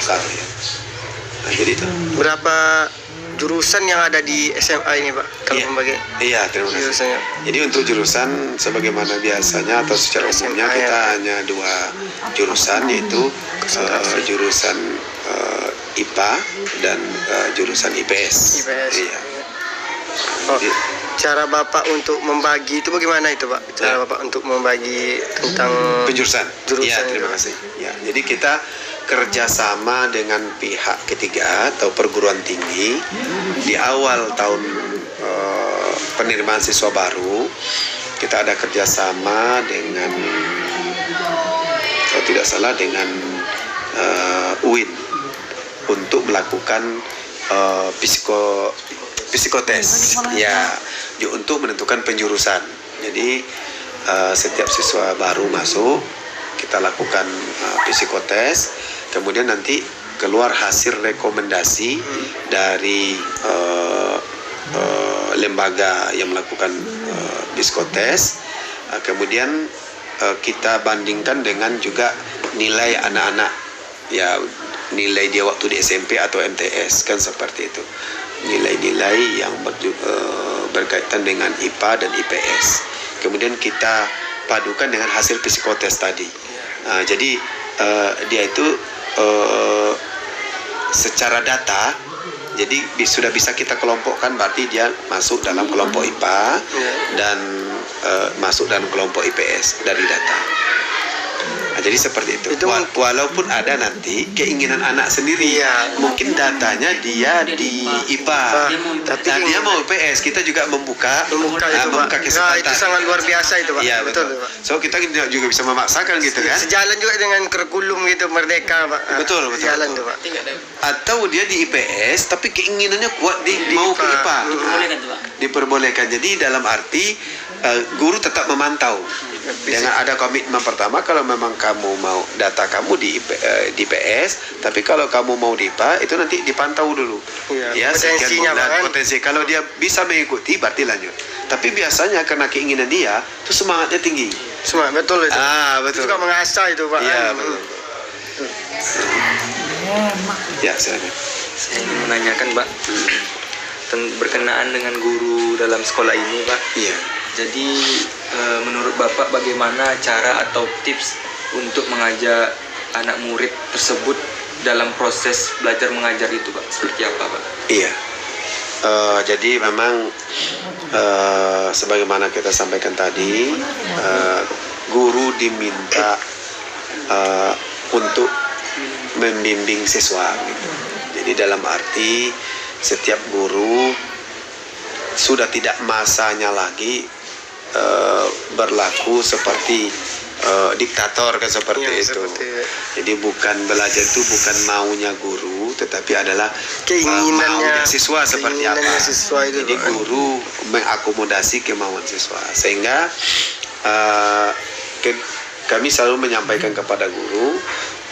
Nah, jadi itu. Berapa jurusan yang ada di SMA ini, Pak? Kalau pembagian? Iya, terima kasih. Jurusannya. Jadi untuk jurusan sebagaimana biasanya atau secara umumnya SMA, kita hanya 2 jurusan, yaitu jurusan IPA dan jurusan IPS. Iya. Oh, cara Bapak untuk membagi itu bagaimana itu, Pak? Cara Bapak untuk membagi tentang penjurusan. Iya, terima itu. kasih. Ya, jadi kita kerjasama dengan pihak ketiga atau perguruan tinggi di awal tahun penerimaan siswa baru. Kita ada kerjasama dengan, kalau tidak salah, dengan UIN untuk melakukan psikotes ya, untuk menentukan penjurusan. Jadi setiap siswa baru masuk kita lakukan psikotes, kemudian nanti keluar hasil rekomendasi dari lembaga yang melakukan psikotes. Kemudian kita bandingkan dengan juga nilai anak-anak, ya, nilai dia waktu di SMP atau MTS kan seperti itu, nilai-nilai yang berkaitan dengan IPA dan IPS. Kemudian kita padukan dengan hasil psikotes tadi. Jadi dia itu secara data, jadi sudah bisa kita kelompokkan, berarti dia masuk dalam kelompok IPA dan masuk dalam kelompok IPS dari data. Jadi seperti itu. Walaupun ada nanti keinginan anak sendiri, mungkin datanya dia di IPA, tapi dia mau IPS, kita juga membuka kesempatan. Itu sangat luar biasa itu, Pak. Iya, betul. So kita juga bisa memaksakan gitu kan. Sejalan juga dengan kurikulum gitu Merdeka, Pak. Betul. Sejalan tuh, Pak. Atau dia di IPS tapi keinginannya kuat mau ke IPA. Diperbolehkan. Jadi dalam arti guru tetap memantau. Dengan ada komitmen pertama, kalau memang kamu mau data kamu di PS, tapi kalau kamu mau di IPA itu nanti dipantau dulu. Ya, potensinya kan. Potensi. Kalau dia bisa mengikuti berarti lanjut. Tapi biasanya karena keinginan dia, itu semangatnya tinggi. Semangat, betul itu. Betul. Itu juga mengasah itu, Pak. Iya, betul. Ya, silakan. Saya ingin menanyakan, Pak, berkenaan dengan guru dalam sekolah ini, Pak. Iya. Jadi menurut Bapak bagaimana cara atau tips untuk mengajak anak murid tersebut dalam proses belajar mengajar itu, Pak? Seperti apa, Pak? Iya. Jadi memang sebagaimana kita sampaikan tadi, guru diminta untuk membimbing siswa gitu. Jadi dalam arti setiap guru sudah tidak masanya lagi berlaku seperti diktator kan seperti itu. Jadi bukan belajar itu bukan maunya guru, tetapi adalah maunya siswa seperti apa. Jadi guru mengakomodasi kemauan siswa, sehingga kami selalu menyampaikan kepada guru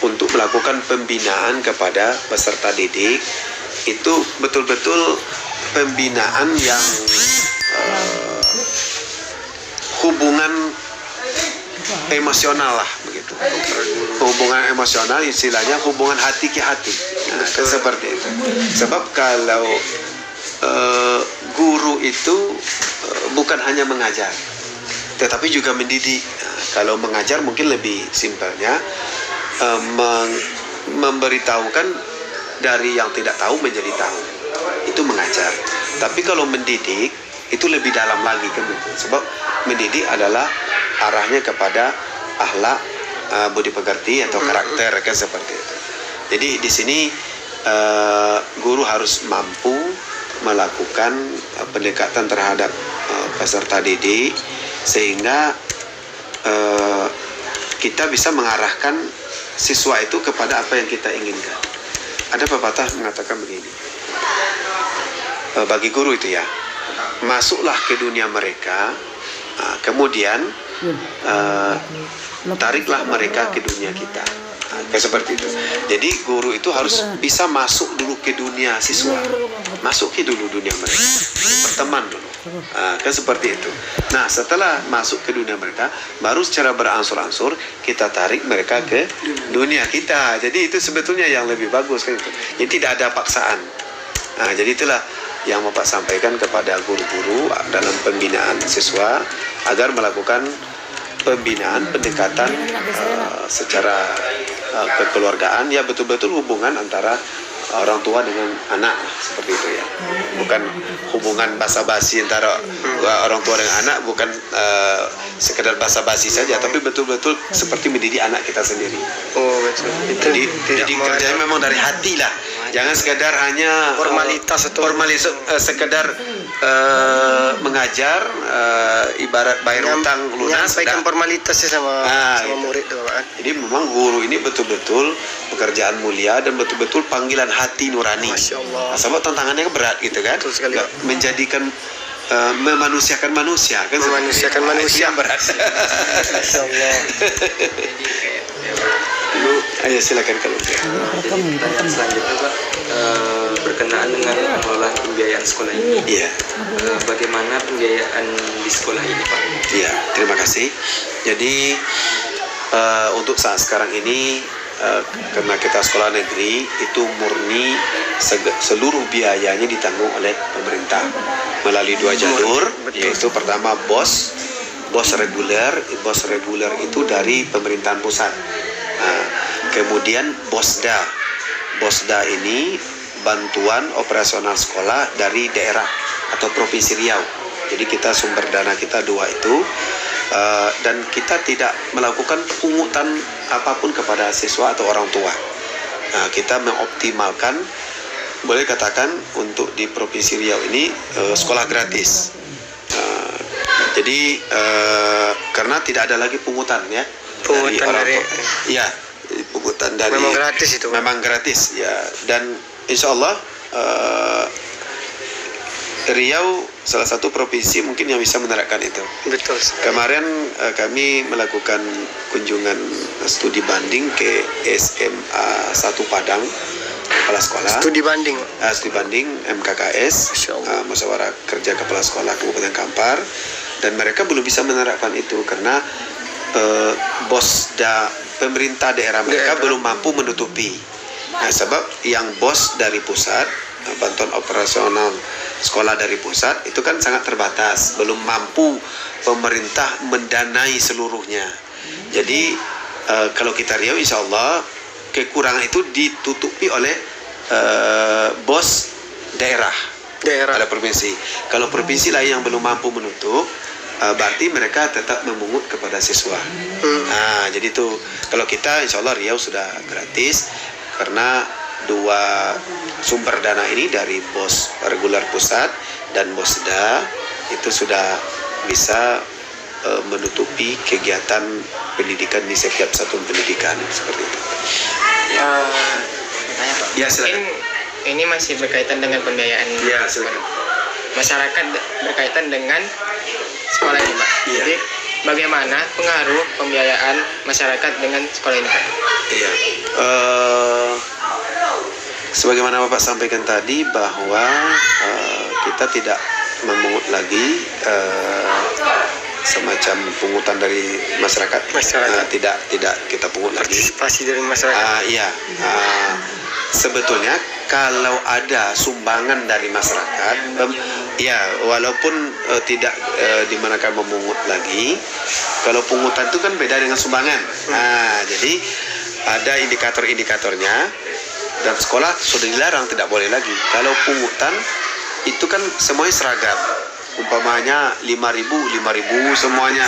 untuk melakukan pembinaan kepada peserta didik. Itu betul-betul pembinaan yang hubungan emosional lah begitu. hubungan emosional istilahnya hubungan hati ke hati. Nah, kan seperti itu. Sebab kalau guru itu bukan hanya mengajar, tetapi juga mendidik. Nah, kalau mengajar mungkin lebih simpelnya memberitahukan dari yang tidak tahu menjadi tahu, itu mengajar. Tapi kalau mendidik itu lebih dalam lagi kan, sebab mendidik adalah arahnya kepada akhlak, budi pekerti atau karakter kan seperti itu. Jadi di sini guru harus mampu melakukan pendekatan terhadap peserta didik sehingga kita bisa mengarahkan siswa itu kepada apa yang kita inginkan. Ada pepatah mengatakan begini, bagi guru itu ya, masuklah ke dunia mereka, kemudian tariklah mereka ke dunia kita. Kayak seperti itu. Jadi guru itu harus bisa masuk dulu ke dunia siswa, masuk ke dulu dunia mereka, berteman dulu. Kan seperti itu. Nah, setelah masuk ke dunia mereka, baru secara berangsur-angsur kita tarik mereka ke dunia kita. Jadi itu sebetulnya yang lebih bagus kan itu. Jadi tidak ada paksaan. Jadi itulah yang Bapak sampaikan kepada guru-guru dalam pembinaan siswa agar melakukan pembinaan pendekatan secara kekeluargaan, ya betul-betul hubungan antara orang tua dengan anak seperti itu ya, bukan hubungan basa-basi antara orang tua dengan anak, bukan sekedar basa-basi saja, tapi betul-betul seperti mendidik anak kita sendiri. Oh betul. Jadi kerjanya memang dari hati lah, jangan sekedar hanya formalitas atau sekedar mengajar, ibarat bayar utang lunas. Menyampaikan formalitasnya sama murid itu Pak. Jadi memang guru ini betul-betul pekerjaan mulia dan betul-betul panggilan hati nurani. Masya Allah. Sebab tantangannya berat gitu kan. Betul sekali, Pak. Menjadikan memanusiakan manusia kan. Memanusiakan manusia. Yang berat. Masya Allah. Lu, ayo silakan kalau. Pertanyaan selanjutnya Pak, berkenaan dengan pengelolaan pembiayaan sekolah ini. Iya. Bagaimana pembiayaan di sekolah ini Pak? Iya, terima kasih. Jadi untuk saat sekarang ini karena kita sekolah negeri itu murni seluruh biayanya ditanggung oleh pemerintah melalui 2 jalur, yaitu pertama bos reguler itu dari pemerintahan pusat. Kemudian Bosda ini bantuan operasional sekolah dari daerah atau provinsi Riau. Jadi kita sumber dana kita 2 itu, dan kita tidak melakukan pungutan apapun kepada siswa atau orang tua. Kita mengoptimalkan, boleh katakan untuk di provinsi Riau ini sekolah gratis. Jadi karena tidak ada lagi pungutan ya Pungutan dari iya, pungutan dari memang gratis itu. memang gratis ya, dan insya Allah Riau salah satu provinsi mungkin yang bisa menerapkan itu. Betul. Kemarin kami melakukan kunjungan studi banding ke SMA 1 Padang, kepala sekolah. Studi banding MKKS, Musyawarah Kerja Kepala Sekolah Kabupaten Kampar, dan mereka belum bisa menerapkan itu karena pemerintah daerah mereka belum mampu menutupi. Nah, sebab yang bos dari pusat, bantuan operasional sekolah dari pusat itu kan sangat terbatas, belum mampu pemerintah mendanai seluruhnya. Jadi kalau kita Riau insya Allah kekurangan itu ditutupi oleh bos daerah pada provinsi. Kalau provinsi lain yang belum mampu menutup, berarti mereka tetap memungut kepada siswa. Nah, jadi itu kalau kita insya Allah Riau sudah gratis karena 2 sumber dana ini dari bos reguler pusat dan Bosda itu sudah bisa menutupi kegiatan pendidikan di setiap satuan pendidikan seperti itu. Tanya Pak. Ya, silakan. Ini masih berkaitan dengan pembiayaan. Ya, silakan. Masyarakat berkaitan dengan sekolah ini Pak. Iya. Jadi bagaimana pengaruh pembiayaan masyarakat dengan sekolah ini Pak? Iya. Sebagaimana Bapak sampaikan tadi bahwa kita tidak memungut lagi semacam pungutan dari masyarakat. Tidak kita pungut lagi. Partisipasi dari masyarakat. Iya. Sebetulnya kalau ada sumbangan dari masyarakat, ya walaupun tidak dimanakan memungut lagi, kalau pungutan itu kan beda dengan sumbangan. Jadi ada indikator-indikatornya dan sekolah sudah dilarang, tidak boleh lagi. Kalau pungutan itu kan semuanya seragam. Umpamanya 5.000 semuanya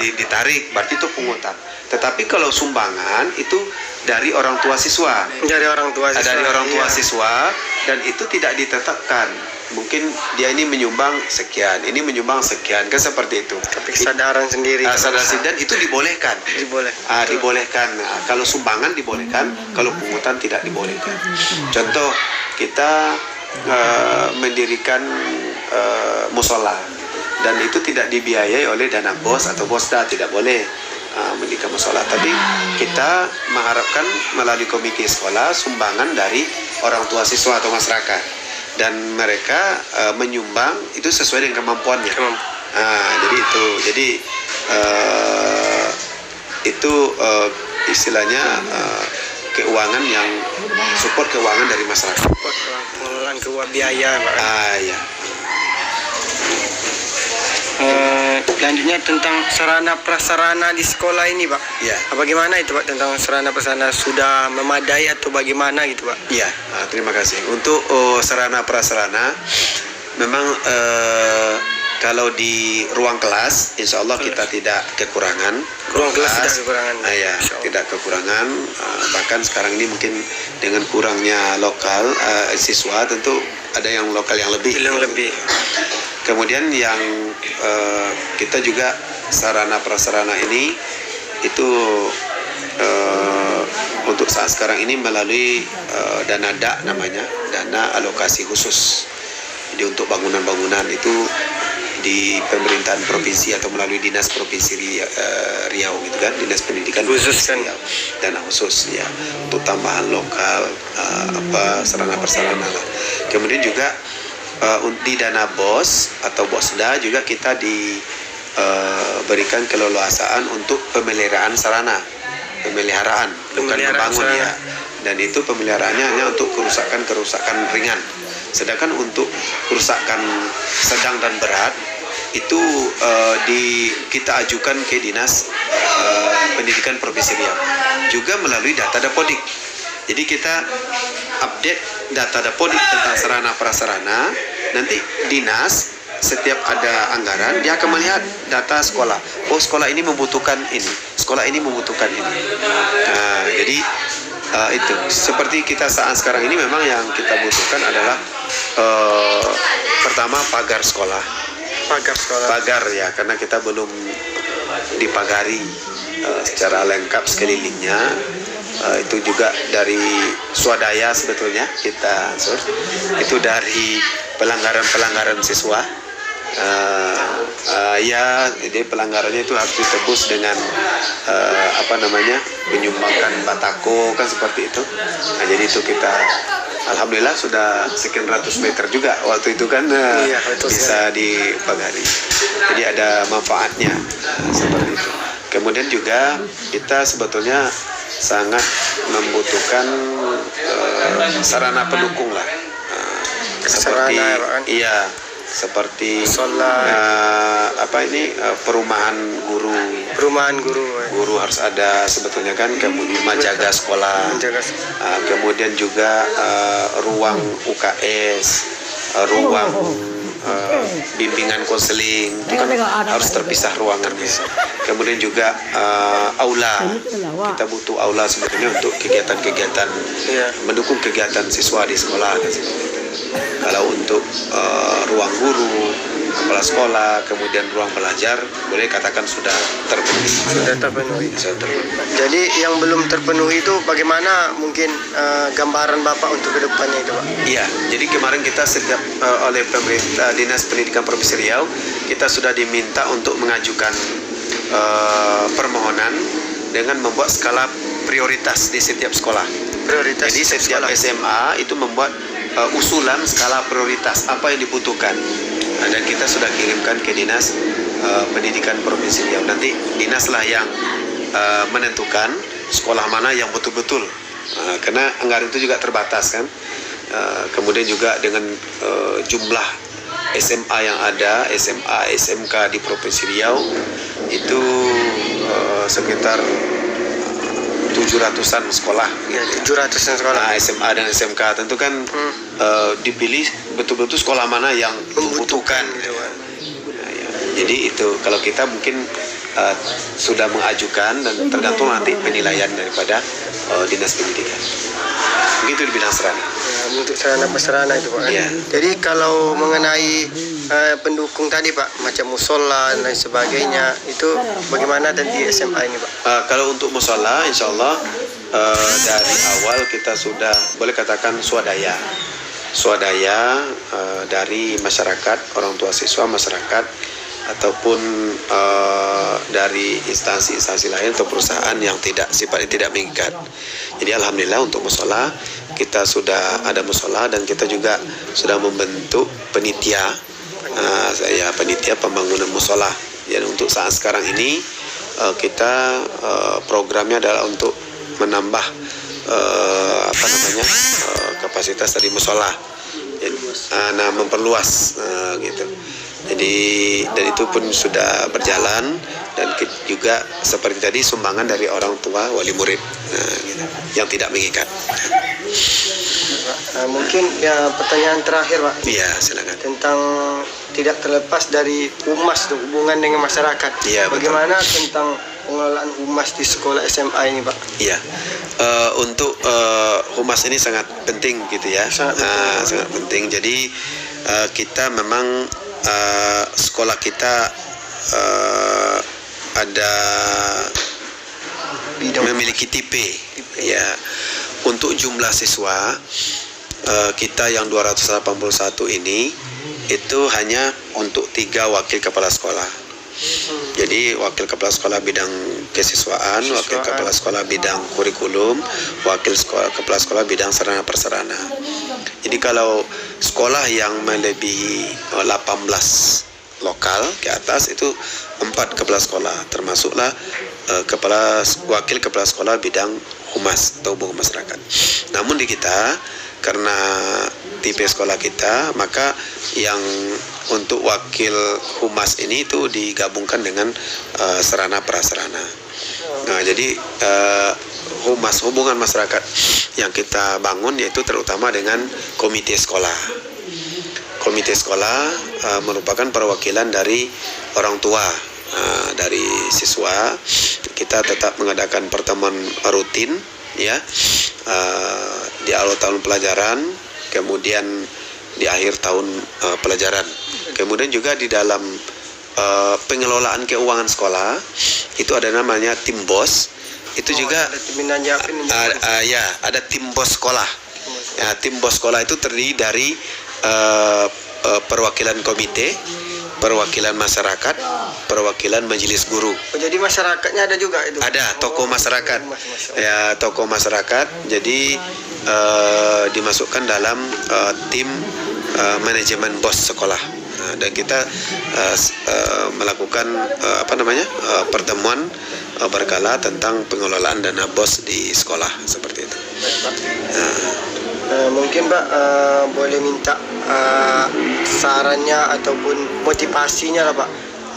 ditarik, berarti itu pungutan. Tetapi kalau sumbangan itu dari orang tua siswa. Dari orang tua siswa, dan itu tidak ditetapkan. Mungkin dia ini menyumbang sekian, ini menyumbang sekian, kan seperti itu. Tapi kesadaran sendiri. Dan itu dibolehkan. Dibolehkan. Kalau sumbangan dibolehkan, kalau pungutan tidak dibolehkan. Contoh, kita mendirikan musola, dan itu tidak dibiayai oleh dana BOS atau BOSDA, tidak boleh mendirikan musola. Tapi kita mengharapkan melalui komite sekolah sumbangan dari orang tua siswa atau masyarakat, dan mereka menyumbang itu sesuai dengan kemampuannya. Jadi itu istilahnya keuangan yang support keuangan dari masyarakat. Pengelolaan keuangan biaya, Pak. Iya. Selanjutnya tentang sarana prasarana di sekolah ini, Pak. Iya. Bagaimana itu, Pak, tentang sarana prasarana, sudah memadai atau bagaimana gitu, Pak? Iya, terima kasih. Untuk sarana prasarana, memang kalau di ruang kelas, insya Allah kita tidak kekurangan. Ruang kelas tidak kekurangan. Iya, tidak kekurangan. Bahkan sekarang ini mungkin dengan kurangnya lokal siswa, tentu ada yang lokal yang lebih. Kemudian yang kita juga sarana prasarana ini itu untuk saat sekarang ini melalui dana DA, namanya dana alokasi khusus. Jadi untuk bangunan-bangunan itu di pemerintahan provinsi atau melalui dinas provinsi Riau gitu kan, dinas pendidikan khusus kan, Riau, dana khusus ya untuk tambahan lokal sarana prasarana lah. Kemudian juga di dana BOS atau BOSDA juga kita diberikan keleluasaan untuk pemeliharaan sarana, pemeliharaan bukan membangun ya. Dan itu pemeliharaannya hanya untuk kerusakan ringan. Sedangkan untuk kerusakan sedang dan berat itu kita ajukan ke Dinas Pendidikan Provinsi Riau juga melalui data Dapodik. Jadi kita update data Dapodik tentang sarana prasarana. Nanti dinas setiap ada anggaran dia akan melihat data sekolah. Oh, sekolah ini membutuhkan ini, sekolah ini membutuhkan ini. Jadi itu seperti kita saat sekarang ini memang yang kita butuhkan adalah pertama pagar sekolah. Pagar ya, karena kita belum dipagari secara lengkap sekelilingnya. Itu juga dari swadaya sebetulnya kita itu dari pelanggaran siswa. Jadi pelanggarannya itu harus ditebus dengan menyumbangkan batako kan seperti itu. Jadi itu kita alhamdulillah sudah sekian ratus meter juga waktu itu kan bisa dipagari. Jadi ada manfaatnya seperti itu. Kemudian juga kita sebetulnya sangat membutuhkan sarana pendukung lah, seperti perumahan guru harus ada sebetulnya kan, kemudian menjaga sekolah, kemudian juga ruang UKS, ruang bimbingan konseling itu kan harus terpisah ruangannya. Kemudian juga aula, kita butuh aula sebetulnya untuk kegiatan-kegiatan mendukung kegiatan siswa di sekolah kan, seperti itu. Kalau untuk ruang guru, kepala sekolah, kemudian ruang belajar, boleh katakan sudah terpenuhi. Jadi yang belum terpenuhi itu bagaimana mungkin gambaran Bapak untuk kedepannya itu, Pak? Iya, jadi kemarin kita setiap oleh pemerintah Dinas Pendidikan Provinsi Riau, kita sudah diminta untuk mengajukan permohonan dengan membuat skala prioritas di setiap sekolah. Jadi setiap SMA itu membuat usulan skala prioritas apa yang dibutuhkan. Dan kita sudah kirimkan ke Dinas pendidikan Provinsi Riau. Nanti dinaslah yang menentukan sekolah mana yang betul-betul, karena anggaran itu juga terbatas kan. Kemudian juga dengan jumlah SMA yang ada, SMA, SMK di Provinsi Riau itu sekitar 700-an sekolah. Gitu. 700-an sekolah. Nah, SMA dan SMK tentu kan dipilih betul-betul sekolah mana yang membutuhkan. Gitu. Nah, ya. Jadi itu kalau kita mungkin sudah mengajukan dan tergantung nanti penilaian daripada Dinas Pendidikan. Begitu di bidang sarana. Ya, untuk sarana prasarana itu Pak. Iya. Jadi kalau mengenai pendukung tadi Pak, macam musola dan lain sebagainya, itu bagaimana dan di SMA ini Pak? Kalau untuk musola, insya Allah dari awal kita sudah boleh katakan swadaya dari masyarakat, orang tua siswa, masyarakat ataupun dari instansi-instansi lain atau perusahaan yang sifatnya tidak mengikat. Jadi alhamdulillah untuk musola kita sudah ada musola dan kita juga sudah membentuk panitia pembangunan musola. Jadi untuk saat sekarang ini kita programnya adalah untuk menambah kapasitas dari musola. Memperluas gitu. Jadi dan itu pun sudah berjalan dan juga seperti tadi sumbangan dari orang tua wali murid gitu, yang tidak mengikat. Mungkin ya pertanyaan terakhir Pak. Iya, silakan. Tentang tidak terlepas dari humas hubungan dengan masyarakat. Iya, bagaimana tentang pengelolaan humas di sekolah SMA ini Pak? Iya, untuk humas ini sangat penting gitu ya, sangat penting. Jadi kita memang sekolah kita ada memiliki tipe ya. Untuk jumlah siswa kita yang 281 ini itu hanya untuk 3 wakil kepala sekolah. Jadi wakil kepala sekolah bidang kesiswaan, wakil kepala sekolah bidang kurikulum, wakil kepala sekolah bidang sarana prasarana. Jadi kalau sekolah yang melebihi 18 lokal ke atas itu 4 kepala sekolah, termasuklah wakil kepala sekolah bidang humas atau hubungan masyarakat. Namun di kita karena tipe sekolah kita, maka yang untuk wakil humas ini itu digabungkan dengan sarana prasarana. Nah, jadi humas hubungan masyarakat yang kita bangun yaitu terutama dengan komite sekolah. Komite sekolah merupakan perwakilan dari orang tua, dari siswa. Kita tetap mengadakan pertemuan rutin ya, di awal tahun pelajaran, kemudian di akhir tahun pelajaran. Kemudian juga di dalam pengelolaan keuangan sekolah itu ada namanya tim bos. Itu juga ada tim bos sekolah. Ya, tim bos sekolah itu terdiri dari perwakilan komite, perwakilan masyarakat, perwakilan majelis guru. Jadi masyarakatnya ada juga itu? Ada, tokoh masyarakat. Ya, tokoh masyarakat. Jadi dimasukkan dalam tim manajemen bos sekolah. Dan kita melakukan pertemuan berkala tentang pengelolaan dana bos di sekolah seperti itu. Mungkin Pak boleh minta sarannya ataupun motivasinya lah Pak,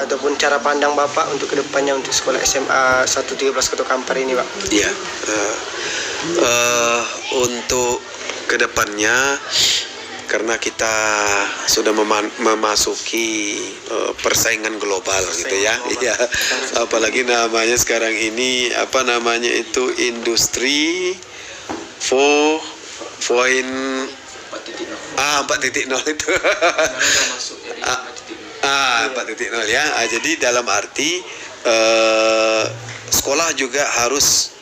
ataupun cara pandang Bapak untuk kedepannya untuk sekolah SMA 113 Kota Kampar ini Pak. Iya, untuk kedepannya karena kita sudah memasuki persaingan global gitu ya. Iya. Apalagi namanya sekarang ini industri 4.0 itu. 4.0 ya. Jadi dalam arti sekolah juga harus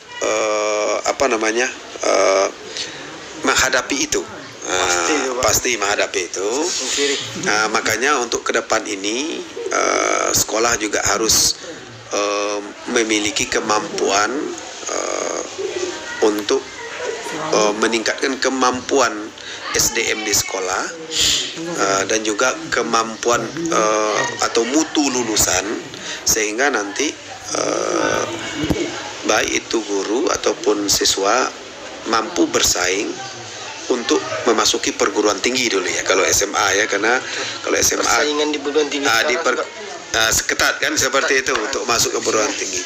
menghadapi itu. Pasti menghadapi itu. Makanya untuk ke depan ini sekolah juga harus memiliki kemampuan untuk meningkatkan kemampuan SDM di sekolah, dan juga kemampuan atau mutu lulusan, sehingga nanti baik itu guru ataupun siswa mampu bersaing untuk memasuki perguruan tinggi dulu ya, kalau SMA ya, karena kalau SMA Persaingan di perguruan tinggi ketat kan seperti itu untuk masuk ke perguruan tinggi.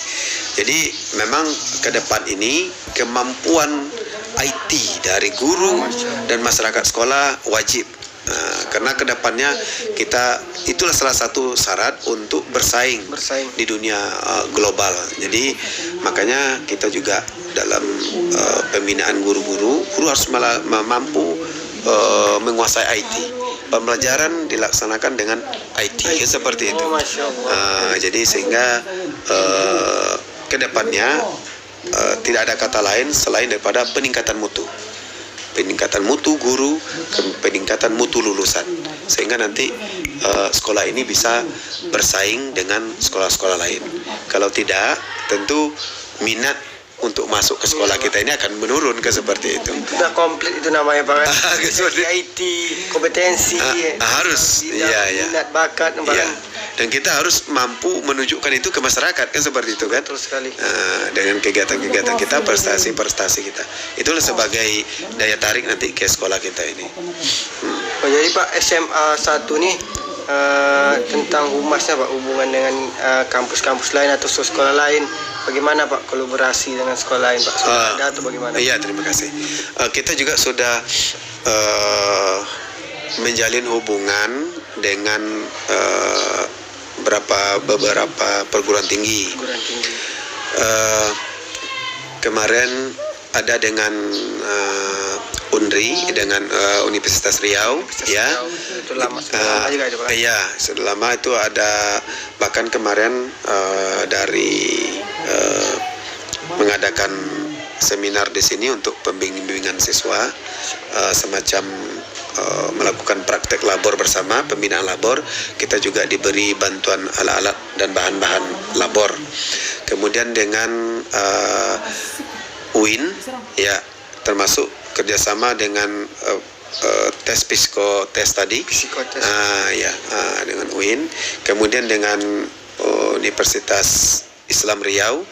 Jadi memang ke depan ini kemampuan IT dari guru dan masyarakat sekolah wajib. Karena kedepannya itulah salah satu syarat untuk bersaing di dunia global. Jadi makanya kita juga dalam pembinaan guru harus mampu menguasai IT. Pembelajaran dilaksanakan dengan IT seperti itu. Jadi sehingga kedepannya tidak ada kata lain selain daripada peningkatan mutu guru, peningkatan mutu lulusan, sehingga nanti sekolah ini bisa bersaing dengan sekolah-sekolah lain. Kalau tidak, tentu minat untuk masuk ke sekolah kita ini akan menurun ke seperti itu. Sudah komplit itu namanya Pak kan? IT, kompetensi, harus, iya. minat bakat, iya. Dan kita harus mampu menunjukkan itu ke masyarakat kan seperti itu kan? Betul sekali. Dengan kegiatan-kegiatan kita, prestasi-prestasi kita, itulah sebagai daya tarik nanti ke sekolah kita ini. Oh, jadi Pak, SMA 1 nih tentang humasnya Pak, hubungan dengan kampus-kampus lain atau sekolah lain, bagaimana Pak kolaborasi dengan sekolah lain Pak? Sudah ada atau bagaimana? Iya, terima kasih. Kita juga sudah menjalin hubungan dengan beberapa perguruan tinggi. Kemarin ada dengan UNRI, dengan Universitas Riau, ya. Itu lama juga itu Pak. Iya, sudah lama itu ada, bahkan kemarin dari mengadakan seminar di sini untuk pembimbingan siswa, semacam melakukan praktek labor bersama, pembinaan labor. Kita juga diberi bantuan alat-alat dan bahan-bahan labor. Kemudian dengan UIN, ya, termasuk kerjasama dengan tes psikotes tadi, dengan UIN. Kemudian dengan Universitas Islam Riau,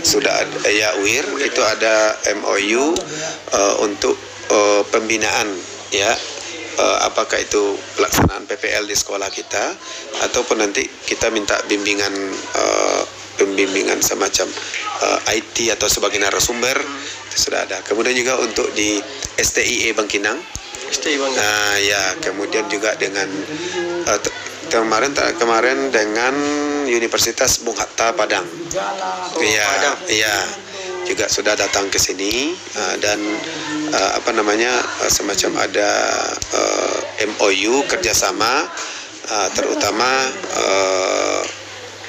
sudah ada UIR, itu ada MOU untuk pembinaan, ya, apakah itu pelaksanaan PPL di sekolah kita ataupun nanti kita minta bimbingan semacam IT atau sebagai narasumber, itu sudah ada. Kemudian juga untuk di STIE Bangkinang, ya, kemudian juga dengan kemarin dengan Universitas Bung Hatta Padang, iya, juga sudah datang ke sini, dan semacam ada MOU kerjasama, terutama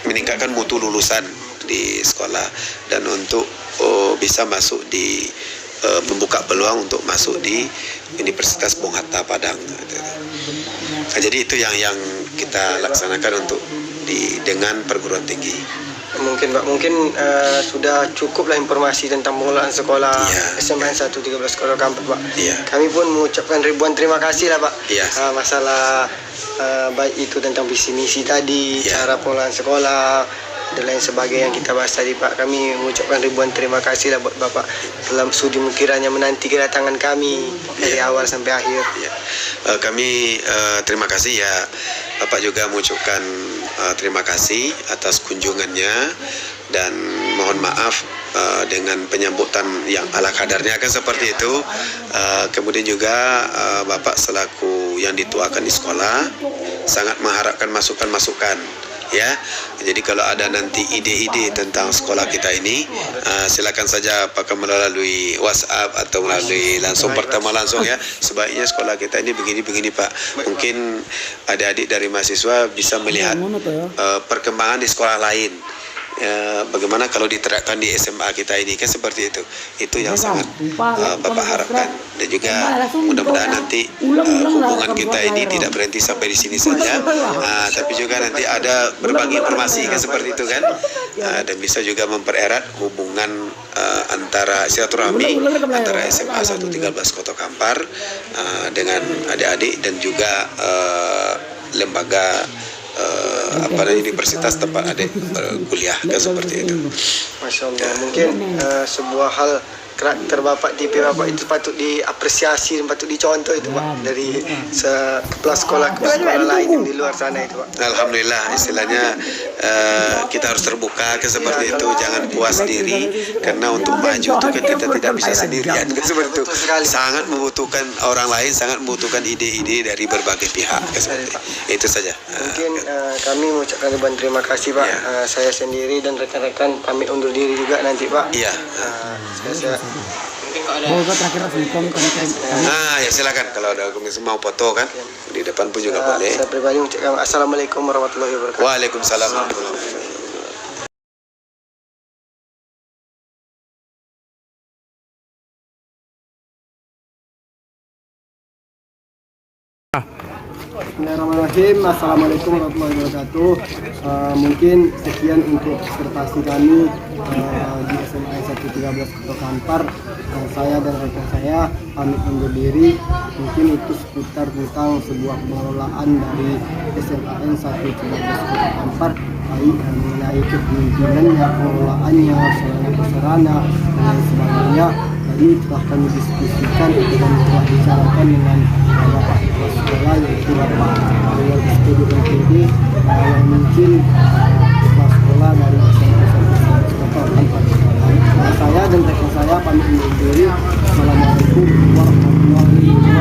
meningkatkan mutu lulusan di sekolah dan untuk bisa masuk di membuka peluang untuk masuk di Universitas Bung Hatta Padang. Jadi itu yang kita laksanakan untuk dengan perguruan tinggi. Mungkin Pak, sudah cukup lah informasi tentang pengelolaan sekolah SMA 1 13 Kota Kampar Pak. Kami pun mengucapkan ribuan terima kasih lah Pak. Masalah baik itu tentang visi misi tadi, cara pengelolaan sekolah dan lain sebagainya yang kita bahas tadi Pak. Kami mengucapkan ribuan terima kasih lah buat Bapak dalam sudi kiranya menanti kedatangan kami dari awal sampai akhir. Kami terima kasih ya. Bapak juga mengucapkan terima kasih atas kunjungannya dan mohon maaf dengan penyambutan yang ala kadarnya kan seperti itu. Kemudian juga Bapak selaku yang dituakan di sekolah sangat mengharapkan masukan-masukan, ya. Jadi kalau ada nanti ide-ide tentang sekolah kita ini, silakan saja apakah melalui WhatsApp atau melalui pertemuan langsung, ya. Sebaiknya sekolah kita ini begini Pak. Mungkin adik-adik dari mahasiswa bisa melihat perkembangan di sekolah lain, bagaimana kalau diterapkan di SMA kita ini kan seperti itu yang sangat Bapak harapkan, dan juga mudah-mudahan nanti hubungan kita ini tidak berhenti sampai di sini saja, tapi juga nanti ada berbagi informasi kan seperti itu kan, dan bisa juga mempererat hubungan antara silaturahmi antara SMA 113 Kota Kampar dengan adik-adik dan juga lembaga universitas tempat adik berkuliah kan seperti itu. Masya Allah, mungkin sebuah hal karakter Bapak, tipe Bapak itu patut diapresiasi dan patut dicontoh itu Pak, dari kepala sekolah lain yang di luar sana itu Pak. Alhamdulillah, istilahnya kita harus terbuka ke seperti itu, jangan puas diri, karena untuk maju itu kan kita tidak bisa sendirian kan seperti itu. Sangat membutuhkan orang lain, sangat membutuhkan ide-ide dari berbagai pihak kan seperti itu saja. Mungkin kami mengucapkan ribuan terima kasih Pak. Saya sendiri dan rekan-rekan pamit undur diri juga nanti Pak. Iya. Saya Mungkin kalau ada Ya silakan kalau ada mau foto kan di depan pun juga boleh. saya pribadi mengucapkan assalamualaikum warahmatullahi wabarakatuh. Waalaikumsalam warahmatullahi wabarakatuh. Bismillahirrahmanirrahim. Assalamualaikum warahmatullahi wabarakatuh. Mungkin sekian untuk disertasi kami di SMA 113 Kota Kampar. Saya dan rekan saya pamit undur diri. Mungkin itu seputar tentang sebuah pengelolaan dari SMA 113 Kota Kampar, baik mengenai kepemimpinannya, pengelolaannya, sarana dan sebagainya. Tadi telah kami diskusikan dan telah bicarakan dengan Bapak Kepala Sekolah, yaitu Bapak Studi MPD, yang mungkin Kepala Sekolah dari SMA 113 Kota Kampar. Saya dan rekan saya pamit undur diri. Assalamualaikum warahmatullahi wabarakatuh.